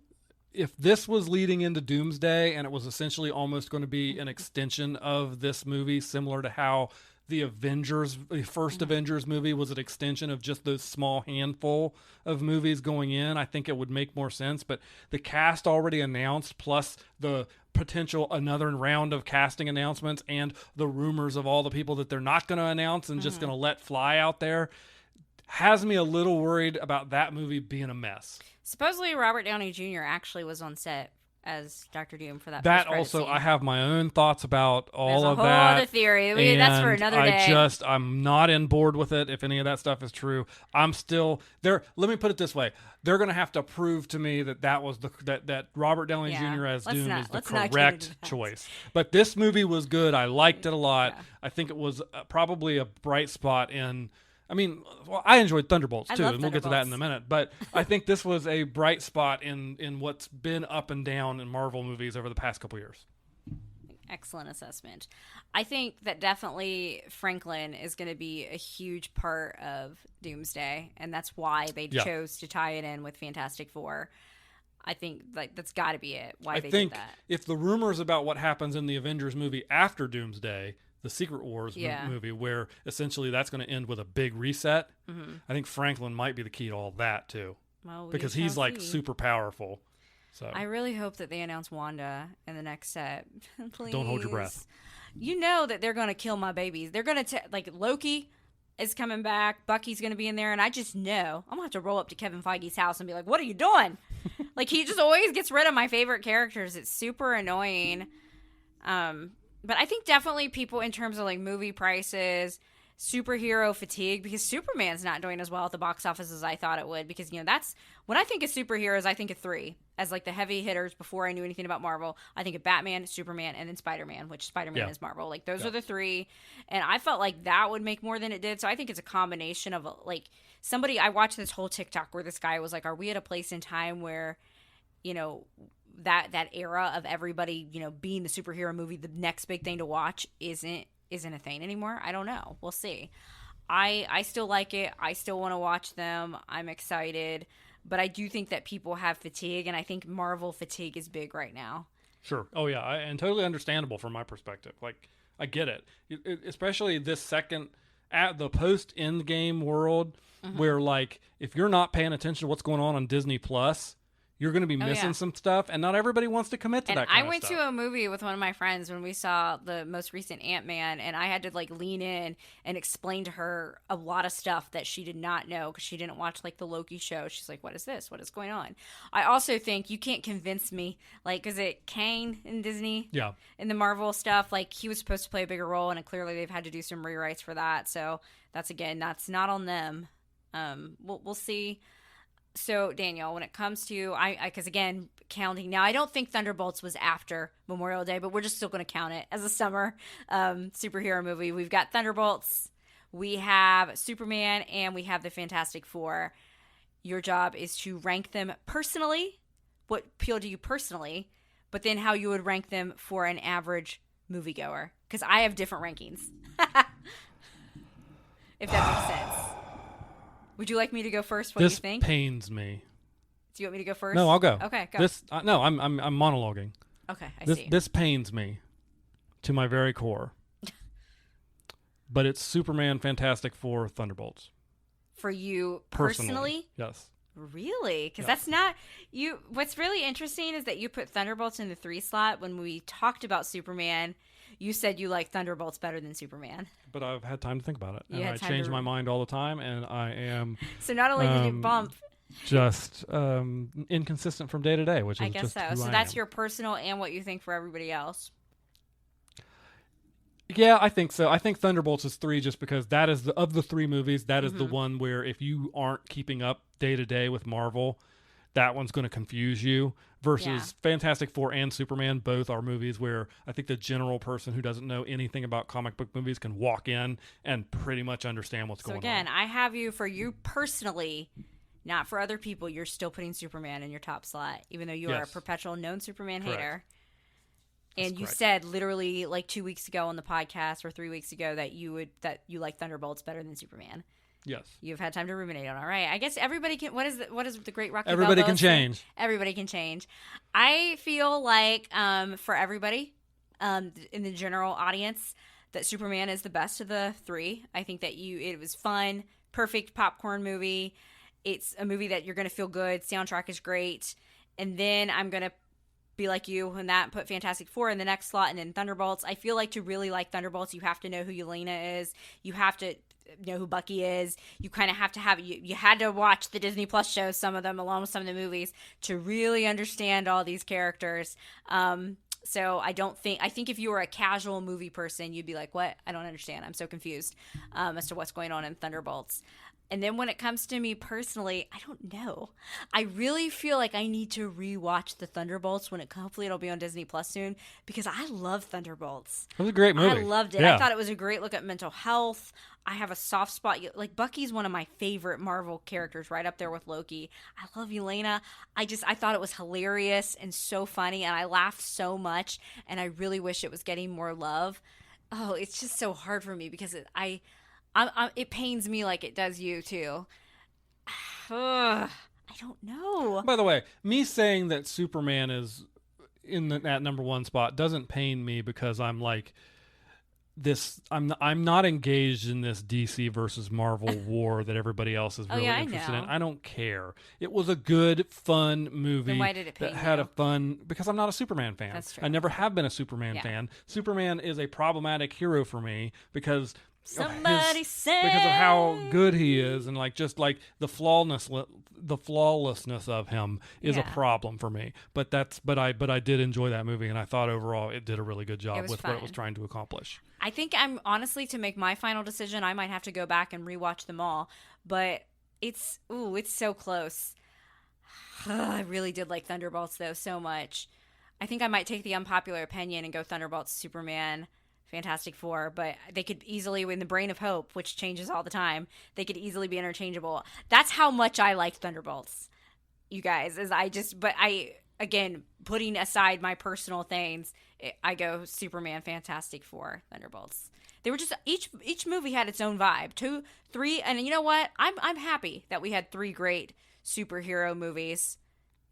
if this was leading into Doomsday, and it was essentially almost going to be an extension of this movie, similar to how the first Avengers movie was an extension of just those small handful of movies going in, I think it would make more sense. But the cast already announced, plus the potential another round of casting announcements, and the rumors of all the people that they're not going to announce and just going to let fly out there, has me a little worried about that movie being a mess. Supposedly Robert Downey Jr. actually was on set as Dr. Doom for that. That also, I have my own thoughts about all of that. There's a whole other theory. That's for another day. I'm not in board with it. If any of that stuff is true, I'm still there. Let me put it this way: they're going to have to prove to me that was that Robert Downey Jr. as Doom is the correct choice. But this movie was good. I liked it a lot. Yeah. I think it was probably a bright spot in. I enjoyed Thunderbolts too, and we'll get to that in a minute. But I think this was a bright spot in what's been up and down in Marvel movies over the past couple years. Excellent assessment. I think that definitely Franklin is going to be a huge part of Doomsday, and that's why they chose to tie it in with Fantastic Four. I think that's got to be it. Why they did that. If the rumors about what happens in the Avengers movie after Doomsday, the Secret Wars movie, where essentially that's going to end with a big reset, I think Franklin might be the key to all that too. Well, because he's like super powerful. So I really hope that they announce Wanda in the next set. Please. Don't hold your breath. You know that they're going to kill my babies. They're going to Loki is coming back. Bucky's going to be in there, and I just know I'm going to have to roll up to Kevin Feige's house and be like, "What are you doing?" He just always gets rid of my favorite characters. It's super annoying. But I think definitely people, in terms of movie prices, superhero fatigue, because Superman's not doing as well at the box office as I thought it would, because that's when I think of superheroes, I think of three as the heavy hitters before I knew anything about Marvel. I think of Batman, Superman, and then Spider-Man, which Spider-Man is Marvel. Those are the three, and I felt like that would make more than it did. So I think it's a combination of somebody. I watched this whole TikTok where this guy was like, "Are we at a place in time where, that era of everybody, being the superhero movie, the next big thing to watch isn't a thing anymore?" I don't know. We'll see. I still like it. I still want to watch them. I'm excited. But I do think that people have fatigue, and I think Marvel fatigue is big right now. Sure. Oh, yeah. And totally understandable from my perspective. I get it. Especially this second at the post Endgame world where like if you're not paying attention to what's going on Disney Plus, you're going to be missing some stuff, and not everybody wants to commit to that kind of stuff. I went to a movie with one of my friends when we saw the most recent Ant-Man, and I had to like lean in and explain to her a lot of stuff that she did not know because she didn't watch like the Loki show. She's like, "What is this? What is going on?" I also think you can't convince me, like, is it Kang in Disney? Yeah. In the Marvel stuff, like he was supposed to play a bigger role, and clearly they've had to do some rewrites for that. So that's not on them. We'll see. So, Daniel, when it comes to, because again, counting now, I don't think Thunderbolts was after Memorial Day, but we're just still going to count it as a summer superhero movie. We've got Thunderbolts, we have Superman, and we have the Fantastic Four. Your job is to rank them personally, what appealed to you personally, but then how you would rank them for an average moviegoer. Because I have different rankings. If that makes sense. Would you like me to go first? What do you think? This pains me. Do you want me to go first? No, I'll go. Okay, go. No, I'm monologuing. Okay, I see. This pains me to my very core. But it's Superman, Fantastic Four, Thunderbolts. For you personally? Yes. Really? Because that's not you. What's really interesting is that you put Thunderbolts in the 3 slot. When we talked about Superman, you said you like Thunderbolts better than Superman. But I've had time to think about it. You and had I time change to my mind all the time, and I am So not only did you bump, just inconsistent from day to day, which is I guess just so. who So I that's am. your personal and what you think for everybody else. Yeah, I think so. I think Thunderbolts is 3 just because that is of the 3 movies, that is the one where if you aren't keeping up day to day with Marvel, that one's going to confuse you. Versus Fantastic Four and Superman, both are movies where I think the general person who doesn't know anything about comic book movies can walk in and pretty much understand what's going on. So again, I have you for you personally, not for other people. You're still putting Superman in your top slot, even though you are a perpetual known Superman hater. And you said literally like 2 weeks ago on the podcast or 3 weeks ago that you like Thunderbolts better than Superman. Yes. You've had time to ruminate on. All right. I guess everybody can. What is the great Rocky? Everybody Balboa can change. say? Everybody can change. I feel like for everybody in the general audience that Superman is the best of the 3. I think that it was fun, perfect popcorn movie. It's a movie that you're going to feel good. Soundtrack is great. And then I'm going to be like you and that put Fantastic Four in the next slot, and then Thunderbolts. I feel like to really like Thunderbolts, you have to know who Yelena is. You have to know who Bucky is. You kind of have to have you had to watch the Disney Plus shows, some of them along with some of the movies, to really understand all these characters. So I think if you were a casual movie person, you'd be like, what? I don't understand. I'm so confused as to what's going on in Thunderbolts. And then when it comes to me personally, I don't know. I really feel like I need to rewatch the Thunderbolts hopefully it'll be on Disney Plus soon, because I love Thunderbolts. It was a great movie. I loved it. Yeah. I thought it was a great look at mental health. I have a soft spot. Like, Bucky's one of my favorite Marvel characters, right up there with Loki. I love Yelena. I thought it was hilarious and so funny, and I laughed so much, and I really wish it was getting more love. Oh, it's just so hard for me because it pains me like it does you too. I don't know. By the way, me saying that Superman is in that number 1 spot doesn't pain me because I'm like this. I'm not engaged in this DC versus Marvel war that everybody else is really interested in. I don't care. It was a good, fun movie. Then why did it pain that had you? a fun? Because I'm not a Superman fan. That's true. I never have been a Superman fan. Superman is a problematic hero for me because because of how good he is, and the flawlessness of him is a problem for me. But I did enjoy that movie, and I thought overall it did a really good job with what it was trying to accomplish. I think I'm honestly, to make my final decision, I might have to go back and rewatch them all. But it's so close. I really did like Thunderbolts though so much. I think I might take the unpopular opinion and go Thunderbolts, Superman, Fantastic Four, but they could easily, in the brain of hope, which changes all the time, they could easily be interchangeable. That's how much I liked Thunderbolts, you guys. Again, putting aside my personal things, I go Superman, Fantastic Four, Thunderbolts. They were just each movie had its own vibe. 2, 3, and you know what? I'm happy that we had 3 great superhero movies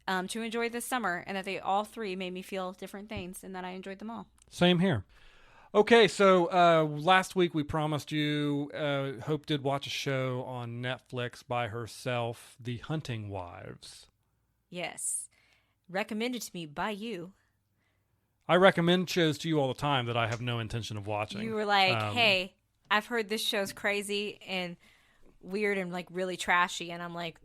to enjoy this summer, and that they all 3 made me feel different things, and that I enjoyed them all. Same here. Okay, so last week we promised you Hope did watch a show on Netflix by herself, The Hunting Wives. Yes. Recommended to me by you. I recommend shows to you all the time that I have no intention of watching. You were like, hey, I've heard this show's crazy and weird and like really trashy. And I'm like,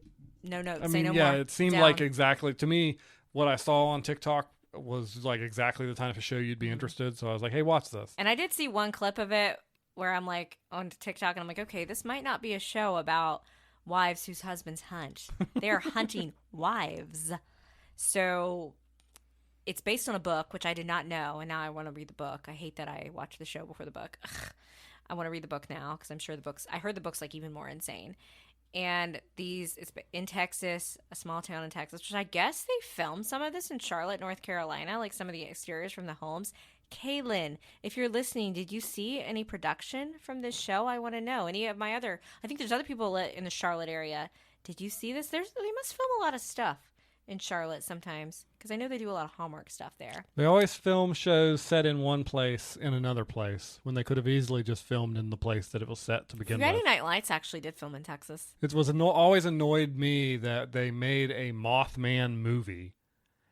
no, say no more. It seemed like exactly, to me, what I saw on TikTok was like exactly the kind of a show you'd be interested. So I was like, hey, watch this. And I did see one clip of it where I'm like on TikTok and I'm like, okay, this might not be a show about wives whose husbands hunt. They are hunting wives. So it's based on a book, which I did not know. And now I want to read the book. I hate that I watched the show before the book. Ugh. I want to read the book now because I'm sure I heard the book's like even more insane. And it's in Texas, a small town in Texas, which I guess they filmed some of this in Charlotte, North Carolina, like some of the exteriors from the homes. Kaylin, if you're listening, did you see any production from this show? I want to know. I think there's other people in the Charlotte area. Did you see this? They must film a lot of stuff in Charlotte sometimes because I know they do a lot of Hallmark stuff there. They always film shows set in one place in another place when they could have easily just filmed in the place that it was set to begin Friday with. Night Lights actually did film in Texas. It was always annoyed me that they made a Mothman movie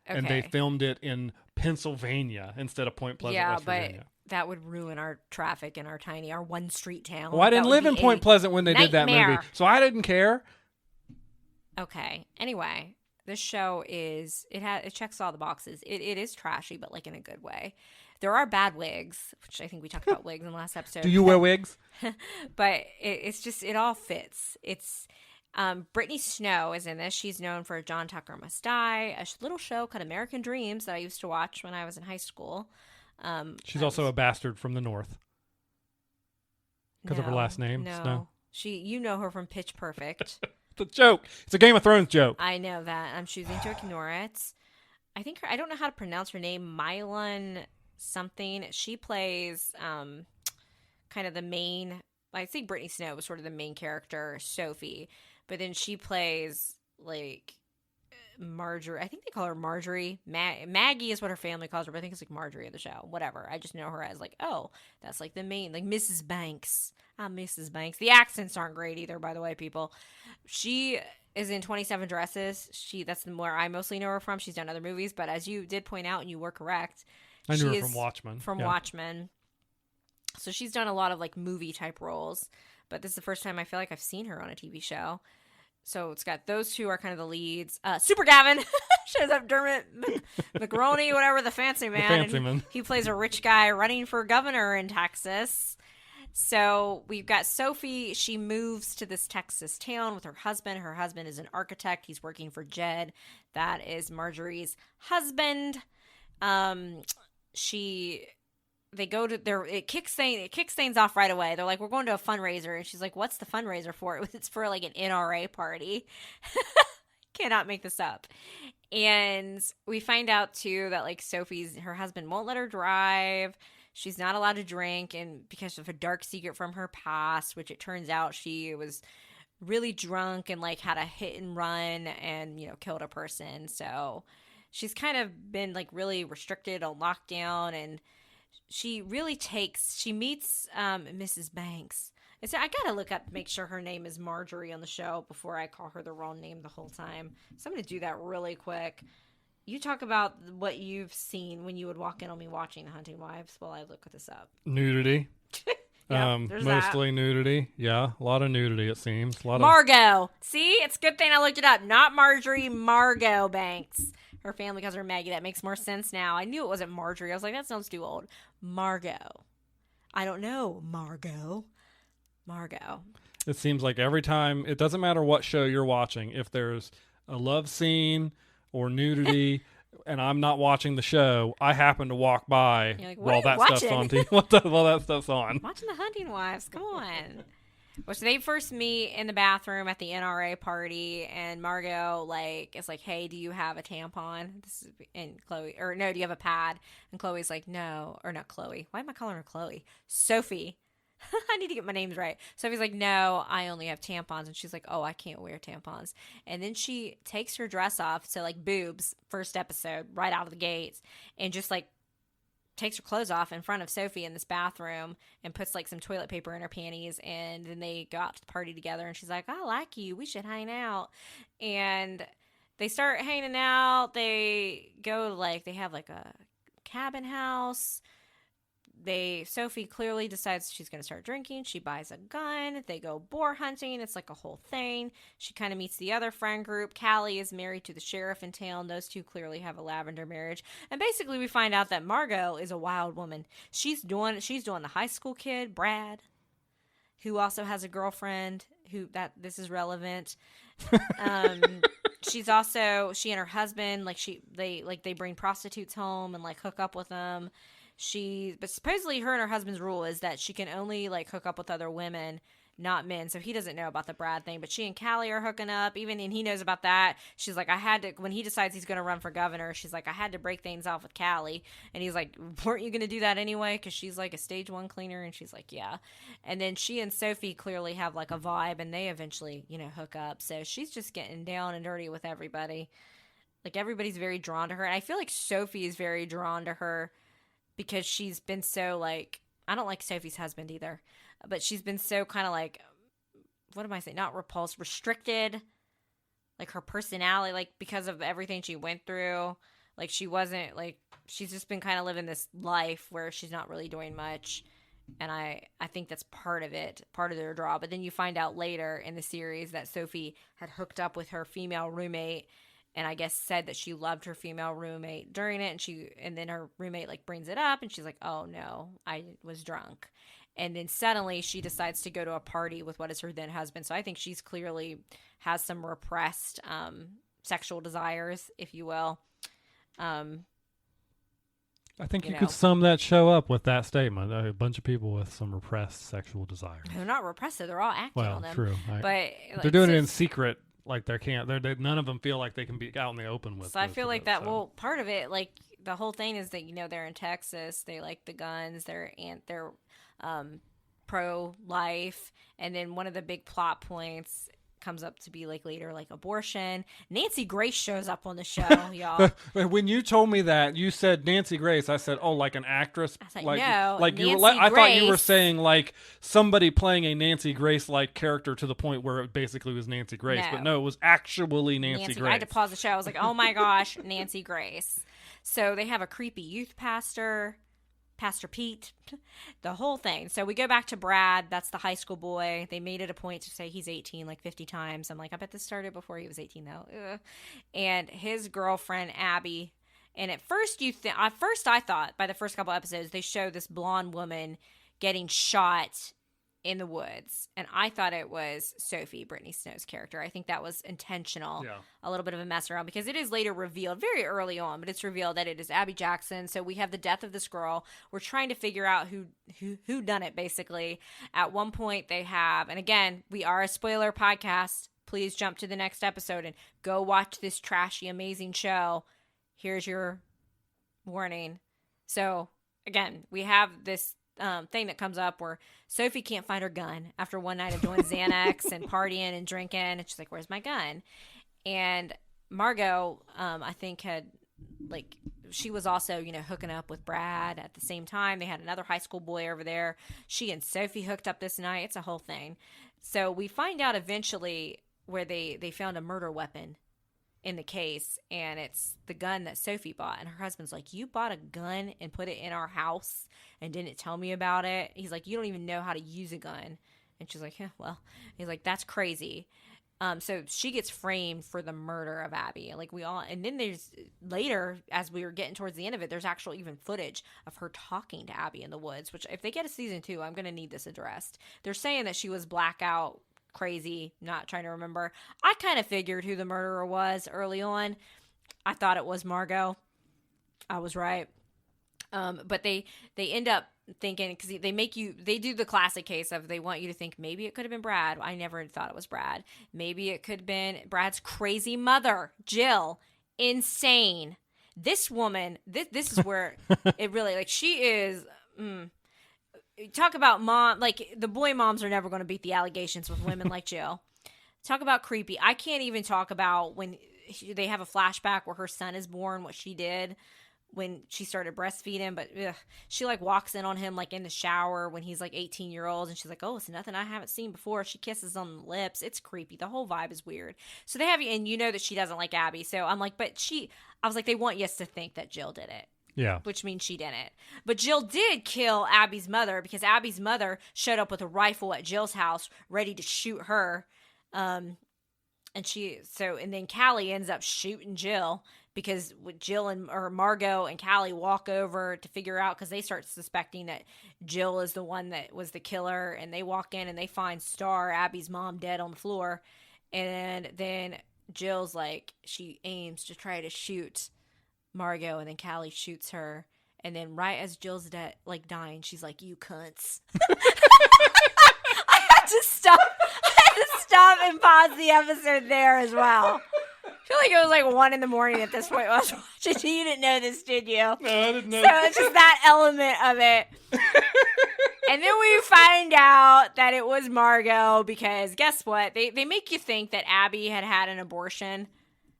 and they filmed it in Pennsylvania instead of Point Pleasant, West Virginia. But that would ruin our traffic in our one street town. Well, I didn't live in Point Pleasant when they did that movie, so I didn't care. Okay. Anyway, this show it checks all the boxes. It is trashy, but like in a good way. There are bad wigs, which I think we talked about wigs in the last episode. Do you wear wigs? But it all fits. It's Brittany Snow is in this. She's known for John Tucker Must Die, a little show called American Dreams that I used to watch when I was in high school. She's also a bastard from the North because of her last name. No, Snow. you know her from Pitch Perfect. It's a joke. It's a Game of Thrones joke. I know that. I'm choosing to ignore it. I don't know how to pronounce her name. Mylon something. She plays kind of the main. I think Brittany Snow was sort of the main character, Sophie, but then she plays like Marjorie. I think they call her Marjorie. Maggie is what her family calls her, but I think it's like Marjorie of the show. Whatever. I just know her as like, oh, that's like the main, like Mrs. Banks. I'm Mrs. Banks. The accents aren't great either, by the way, people. She is in 27 Dresses. That's where I mostly know her from. She's done other movies, but as you did point out, and you were correct, I knew her from Watchmen. Watchmen. So she's done a lot of like movie type roles, but this is the first time I feel like I've seen her on a TV show. So it's got those two are kind of the leads. Super Gavin shows up, Dermot McRoney, whatever, the fancy man. The fancy man. He plays a rich guy running for governor in Texas. So we've got Sophie. She moves to this Texas town with her husband. Her husband is an architect. He's working for Jed. That is Marjorie's husband. They go to it kicks things off right away. They're like, we're going to a fundraiser. And she's like, what's the fundraiser for? It's for like an NRA party. Cannot make this up. And we find out too that like her husband won't let her drive. She's not allowed to drink, and because of a dark secret from her past, which it turns out she was really drunk and like had a hit and run and, killed a person. So she's kind of been like really restricted on lockdown, and she meets Mrs. Banks. I gotta look up, make sure her name is Marjorie on the show before I call her the wrong name the whole time. So I'm gonna do that really quick. You talk about what you've seen when you would walk in on me watching The Hunting Wives while I look this up. Nudity. Mostly nudity. Yeah, a lot of nudity, it seems. Margot. See, it's a good thing I looked it up. Not Marjorie, Margot Banks. Her family calls her Maggie. That makes more sense now. I knew it wasn't Marjorie. I was like, that sounds too old. Margot. I don't know. Margot. It seems like every time, it doesn't matter what show you're watching, if there's a love scene or nudity and I'm not watching the show, I happen to walk by while that stuff's on TV. While that stuff's on. Watching The Hunting Wives. Come on. Well, so they first meet in the bathroom at the NRA party, and Margot is like, hey, do you have a tampon? And Chloe, or no, do you have a pad? And Chloe's like, no, or not Chloe. Why am I calling her Chloe? Sophie. I need to get my names right. Sophie's like, no, I only have tampons. And she's like, oh, I can't wear tampons. And then she takes her dress off. So like boobs, first episode, right out of the gates. And just like takes her clothes off in front of Sophie in this bathroom and puts like some toilet paper in her panties, and then they go out to the party together, and she's like, I like you, we should hang out. And they start hanging out. They go like, they have like a cabin house. Sophie clearly decides she's going to start drinking. She buys a gun. They go boar hunting. It's like a whole thing. She kind of meets the other friend group. Callie is married to the sheriff in town. Those two clearly have a lavender marriage. And basically we find out that Margot is a wild woman. She's doing the high school kid, Brad, who also has a girlfriend this is relevant. She and her husband, they bring prostitutes home and like hook up with them. But supposedly her and her husband's rule is that she can only like hook up with other women, not men. So he doesn't know about the Brad thing, but she and Callie are hooking up, and he knows about that. She's like, when he decides he's going to run for governor, she's like, I had to break things off with Callie. And he's like, weren't you going to do that anyway? Cause she's like a stage 1 cleaner. And she's like, yeah. And then she and Sophie clearly have like a vibe, and they eventually, hook up. So she's just getting down and dirty with everybody. Like everybody's very drawn to her. And I feel like Sophie is very drawn to her, because she's been so, like, I don't like Sophie's husband either, but she's been so kind of like, what am I saying? Not repulsed, restricted, like her personality, like because of everything she went through. Like she wasn't, like, she's just been kind of living this life where she's not really doing much. And I think that's part of their draw. But then you find out later in the series that Sophie had hooked up with her female roommate, and I guess said that she loved her female roommate during it, and then her roommate like brings it up, and she's like, oh no, I was drunk. And then suddenly she decides to go to a party with what is her then husband. So I think she's clearly has some repressed sexual desires, if you will. I think you could sum that show up with that statement. A bunch of people with some repressed sexual desires. They're not repressed, they're all acting on them. True. But they're doing it in secret. Like none of them feel like they can be out in the open with. So I feel like that. So. Well, part of it, like the whole thing is that they're in Texas. They like the guns. They're pro-life, and then one of the big plot points comes up to be like later, like abortion. Nancy Grace shows up on the show, y'all. When you told me that, you said Nancy Grace. I said, oh, like an actress. I was like no, like Nancy you were. I Grace. thought you were saying like somebody playing a Nancy Grace like character to the point where it basically was Nancy Grace, but no, it was actually Nancy Grace. I had to pause the show. I was like, oh my gosh, Nancy Grace. So they have a creepy youth pastor. Pastor Pete, the whole thing. So we go back to Brad. That's the high school boy. They made it a point to say he's 18 like 50 times. I'm like, I bet this started before he was 18 though. Ugh. And his girlfriend Abby. And at first I thought by the first couple episodes they show this blonde woman getting shot in the woods, and I thought it was Sophie, Brittany Snow's character. I think that was intentional. Yeah. A little bit of a mess around, because it is later revealed very early on, but it's revealed that it is Abby Jackson. So we have the death of this girl. We're trying to figure out who done it, basically. At one point they have, and again, we are a spoiler podcast. Please jump to the next episode and go watch this trashy, amazing show. Here's your warning. So again, we have this thing that comes up where Sophie can't find her gun after one night of doing Xanax and partying and drinking, and she's like, where's my gun? And Margot, I think had like, she was also, hooking up with Brad at the same time. They had another high school boy over there. She and Sophie hooked up this night. It's a whole thing. So we find out eventually where they found a murder weapon in the case, and it's the gun that Sophie bought. And her husband's like, you bought a gun and put it in our house and didn't tell me about it? He's like, you don't even know how to use a gun. And she's like, yeah, well. He's like, that's crazy. So she gets framed for the murder of Abby. And then there's later, as we were getting towards the end of it, there's actual even footage of her talking to Abby in the woods, which if they get a season 2, I'm going to need this addressed. They're saying that she was blackout crazy, not trying to remember. I kind of figured who the murderer was early on. I thought it was Margot. I was right. But they end up thinking, because they do the classic case of they want you to think maybe it could have been Brad. I never thought it was Brad. Maybe it could have been Brad's crazy mother, Jill. Insane. This woman, this is where it really, like, she is, talk about mom, like, the boy moms are never going to beat the allegations with women like Jill. Talk about creepy. I can't even talk about when they have a flashback where her son is born, what she did when she started breastfeeding, but she like walks in on him like in the shower when he's like 18-year-old, and she's like, oh, it's nothing I haven't seen before. She kisses on the lips. It's creepy. The whole vibe is weird. So they have you, and you know that she doesn't like Abby. So I'm like, I was like, they want us to think that Jill did it. Yeah. Which means she didn't. But Jill did kill Abby's mother, because Abby's mother showed up with a rifle at Jill's house ready to shoot her. And then Callie ends up shooting Jill, because Jill or Margot and Callie walk over to figure out, because they start suspecting that Jill is the one that was the killer, and they walk in and they find Star, Abby's mom, dead on the floor. And then Jill's like, she aims to try to shoot Margot, and then Callie shoots her, and then right as Jill's dying, she's like, you cunts. I had to stop and pause the episode there as well. I feel like it was like 1 a.m. at this point when I was watching. You didn't know this, did you? No, I didn't know. So it's just that element of it. And then we find out that it was Margot, because guess what? They make you think that Abby had an abortion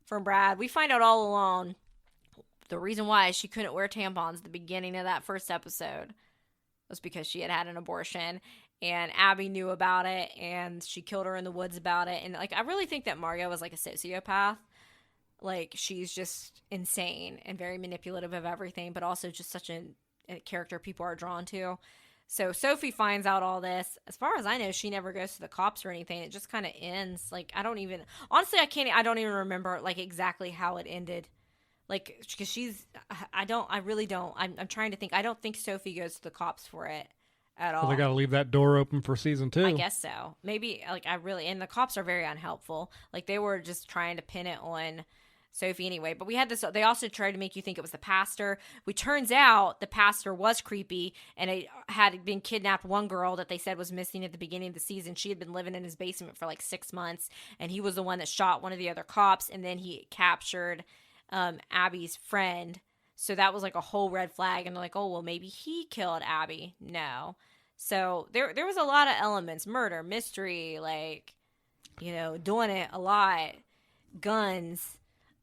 from Brad. We find out all along the reason why she couldn't wear tampons at the beginning of that first episode was because she had an abortion, and Abby knew about it, and she killed her in the woods about it. And like, I really think that Margot was like a sociopath. Like, she's just insane and very manipulative of everything, but also just such a character people are drawn to. So Sophie finds out all this. As far as I know, she never goes to the cops or anything. It just kind of ends. Like, I don't even remember like exactly how it ended. Like, because I really don't. I'm trying to think. I don't think Sophie goes to the cops for it at all. Well, they got to leave that door open for season 2. I guess so. Maybe, like, and the cops are very unhelpful. Like, they were just trying to pin it on Sophie anyway. But we had this, they also tried to make you think it was the pastor. It turns out the pastor was creepy, and it had been kidnapped one girl that they said was missing at the beginning of the season. She had been living in his basement for like 6 months, and he was the one that shot one of the other cops, and then he captured Abby's friend. So that was like a whole red flag, and they're like, oh, well, maybe he killed Abby. No. So there was a lot of elements: murder, mystery, like, doing it a lot, guns,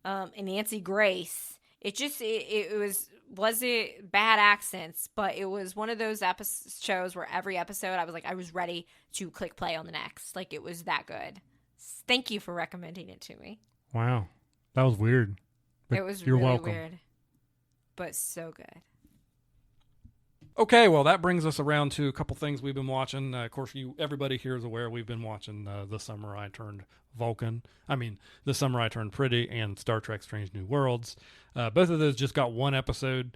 and Nancy Grace. It wasn't bad accents, but it was one of those shows where every episode I was ready to click play on the next. Like, it was that good. Thank you for recommending it to me. Wow. That was weird. It was You're really welcome. weird, but so good. Okay, well, that brings us around to a couple things we've been watching. Of course, everybody here is aware we've been watching The Summer I Turned Vulcan. The Summer I Turned Pretty and Star Trek Strange New Worlds. Both of those just got one episode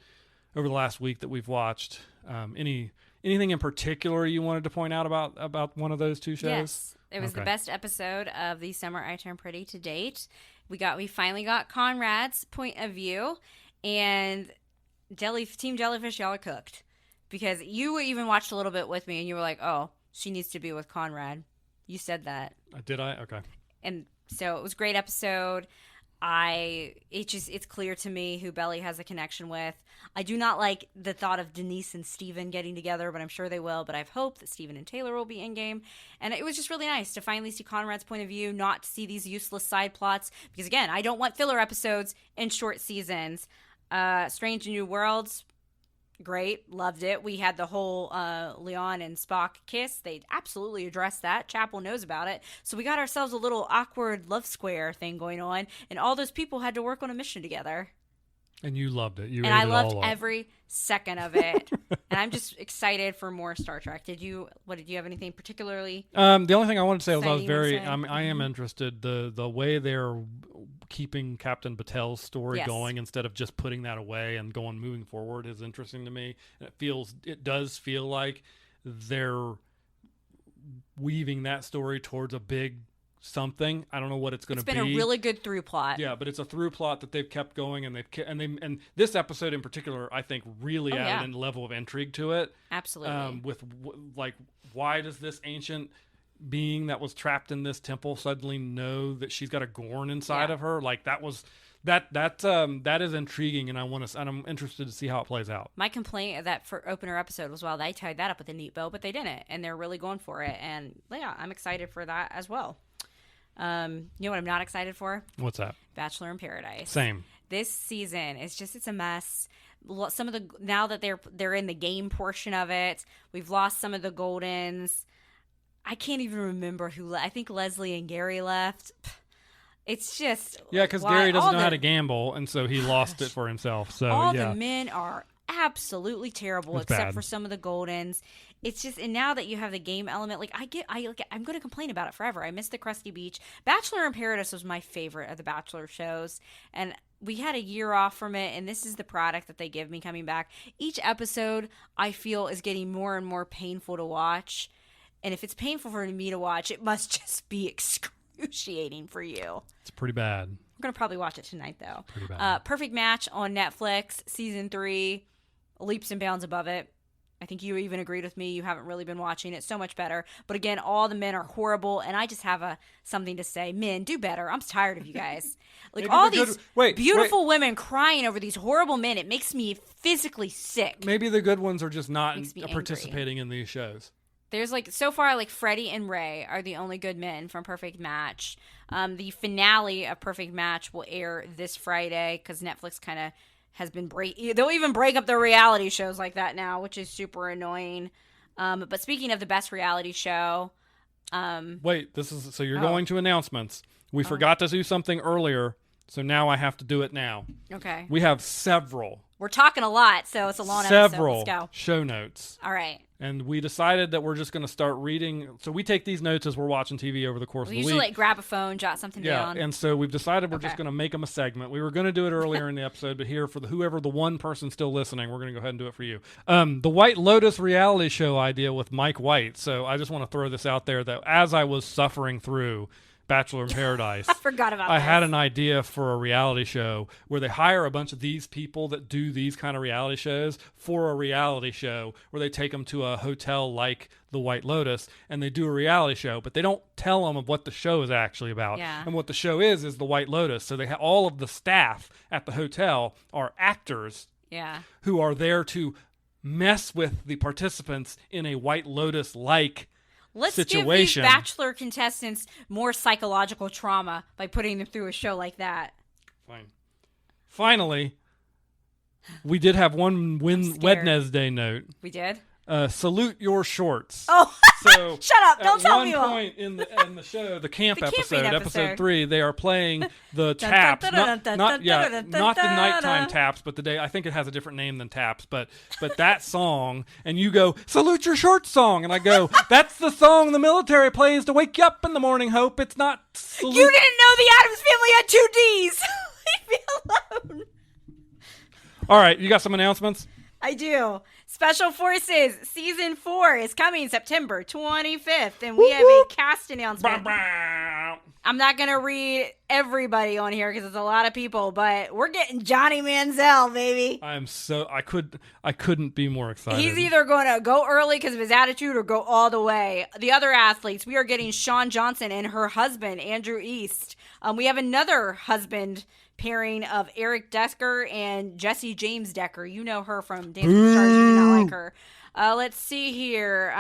over the last week that we've watched. Anything in particular you wanted to point out about one of those two shows? Yes, it was the best episode of The Summer I Turned Pretty to date. We finally got Conrad's point of view, and Team Jellyfish, y'all are cooked. Because you even watched a little bit with me, and you were like, oh, she needs to be with Conrad. You said that. Did I? Okay. And so it was a great episode. It's clear to me who Belly has a connection with. I do not like the thought of Denise and Steven getting together, but I'm sure they will. But I have hope that Steven and Taylor will be in game. And it was just really nice to finally see Conrad's point of view, not to see these useless side plots. Because again, I don't want filler episodes in short seasons. Strange New Worlds, great, loved it. We had the whole Leon and Spock kiss. They absolutely addressed that. Chapel knows about it. So we got ourselves a little awkward love square thing going on, and all those people had to work on a mission together. And you loved it. And I loved every second of it. And I'm just excited for more Star Trek. Did you have anything particularly? The only thing I wanted to say was I am interested the way they're keeping Captain Batel's story going instead of just putting that away and moving forward is interesting to me. And it does feel like they're weaving that story towards a big something. I don't know what it's going to be. It's been a really good through plot. Yeah, but it's a through plot that they've kept going, and this episode in particular, I think, really added a level of intrigue to it. Absolutely. Why does this ancient being that was trapped in this temple suddenly know that she's got a Gorn inside of her? Like, that is intriguing, and I'm interested to see how it plays out. My complaint of that for opener episode was, well, they tied that up with a neat bow, but they didn't, and they're really going for it. And yeah, I'm excited for that as well. You know what I'm not excited for? What's that? Bachelor in Paradise. Same. This season is just, it's a mess. Some of the, now that they're in the game portion of it, we've lost some of the Goldens. I can't even remember who. I think Leslie and Gary left. It's just, because Gary doesn't know how to gamble, and so he lost it for himself. So all the men are absolutely terrible, it's except bad. for some of the Goldens. It's just, and now that you have the game element, like I'm going to complain about it forever. I miss the Krusty Beach. Bachelor in Paradise was my favorite of the Bachelor shows, and we had a year off from it, and this is the product that they give me coming back. Each episode, I feel, is getting more and more painful to watch, and if it's painful for me to watch, it must just be excruciating for you. It's pretty bad. We're going to probably watch it tonight, though. Pretty bad. Perfect Match on Netflix, season 3, leaps and bounds above it. I think you even agreed with me. You haven't really been watching it. So much better. But again, all the men are horrible, and I just have something to say. Men, do better. I'm tired of you guys. Like, all these beautiful women crying over these horrible men. It makes me physically sick. Maybe the good ones are just not Makes me participating in these shows. There's so far, Freddie and Ray are the only good men from Perfect Match. The finale of Perfect Match will air this Friday because Netflix kind of has been they'll even break up their reality shows like that now, which is super annoying. But speaking of the best reality show, so you're going to announcements. We forgot to do something earlier, so now I have to do it now. Okay. We have several. We're talking a lot, so it's a long episode. Several Let's go. show notes. All right. And we decided that we're just going to start reading. So we take these notes as we're watching TV over the course of the week. We usually grab a phone, jot something down. Yeah, and so we've decided we're just going to make them a segment. We were going to do it earlier in the episode, but here for whoever the one person still listening, we're going to go ahead and do it for you. The White Lotus reality show idea with Mike White. So I just want to throw this out there that as I was suffering through Bachelor in Paradise, I forgot about I had an idea for a reality show where they hire a bunch of these people that do these kind of reality shows for a reality show where they take them to a hotel like the White Lotus and they do a reality show, but they don't tell them of what the show is actually about. Yeah. And what the show is the White Lotus. So they have all of the staff at the hotel are actors who are there to mess with the participants in a White Lotus-like situation. Give these Bachelor contestants more psychological trauma by putting them through a show like that. Fine. Finally, we did have one Wed-Nes-Day note. We did? Salute your shorts. Oh, so shut up! Don't tell me. At one point in the show, the camp episode 3, they are playing the taps, not the nighttime taps, but the day. I think it has a different name than taps, but that song, and you go salute your shorts song, and I go, that's the song the military plays to wake you up in the morning. Hope it's not. Salute. You didn't know the Addams Family had 2 Ds. Leave me alone. All right, you got some announcements? I do. Special Forces Season 4 is coming September 25th, and we have a cast announcement. I'm not going to read everybody on here because it's a lot of people, but we're getting Johnny Manziel, baby. I couldn't be more excited. He's either going to go early because of his attitude or go all the way. The other athletes, we are getting Shawn Johnson and her husband, Andrew East. We have another husband pairing of Eric Decker and Jesse James Decker. You know her from Dancing with the Stars. You do not like her. Let's see here.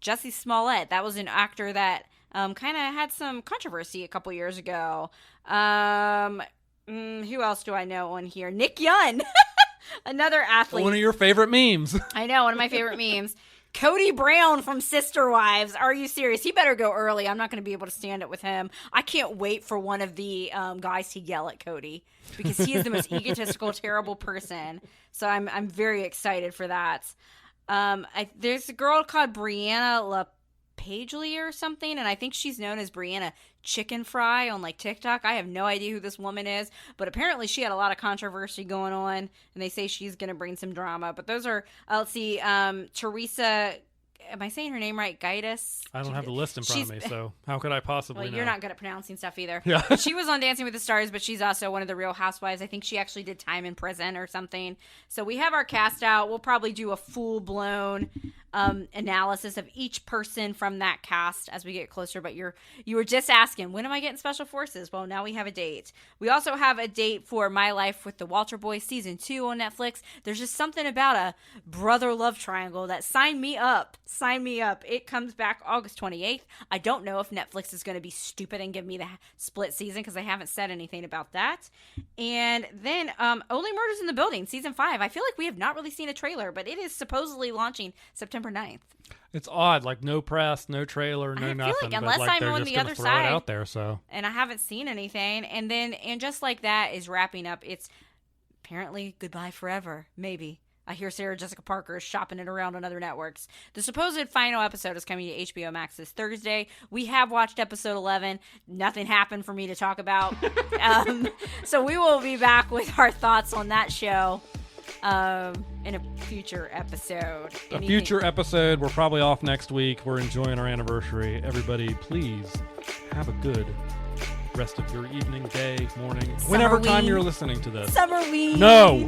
Jussie Smollett. That was an actor that kind of had some controversy a couple years ago. Who else do I know on here? Nick Young. Another athlete. One of your favorite memes. I know, one of my favorite memes. Cody Brown from Sister Wives. Are you serious? He better go early. I'm not going to be able to stand it with him. I can't wait for one of the guys to yell at Cody because he is the most egotistical, terrible person. So I'm very excited for that. There's a girl called Brianna LaPagely or something, and I think she's known as Brianna Chicken Fry on TikTok. I have no idea who this woman is, but apparently she had a lot of controversy going on, and they say she's going to bring some drama. But those are, let's see, Teresa, am I saying her name right? Gaitis? I don't have the list in front of me, so how could I possibly know? You're not good at pronouncing stuff either. Yeah. She was on Dancing with the Stars, but she's also one of the Real Housewives. I think she actually did time in prison or something. So we have our cast out. We'll probably do a full-blown analysis of each person from that cast as we get closer. But you were just asking, when am I getting Special Forces? Well, now we have a date. We also have a date for My Life with the Walter Boys Season 2 on Netflix. There's just something about a brother love triangle that signed me up Sign me up. It comes back August 28th. I don't know if Netflix is going to be stupid and give me the split season because they haven't said anything about that. And then Only Murders in the Building, season 5. I feel like we have not really seen a trailer, but it is supposedly launching September 9th. It's odd, like no press, no trailer, no nothing. Like, unless but, like, I'm they're on just the gonna other throw side it out there, so. And I haven't seen anything. And just like that is wrapping up. It's apparently goodbye forever, maybe. I hear Sarah Jessica Parker is shopping it around on other networks. The supposed final episode is coming to HBO Max this Thursday. We have watched episode 11. Nothing happened for me to talk about. So we will be back with our thoughts on that show in a future episode. A future episode. We're probably off next week. We're enjoying our anniversary. Everybody, please have a good rest of your evening, day, morning, whenever time you're listening to this. Summerween. No.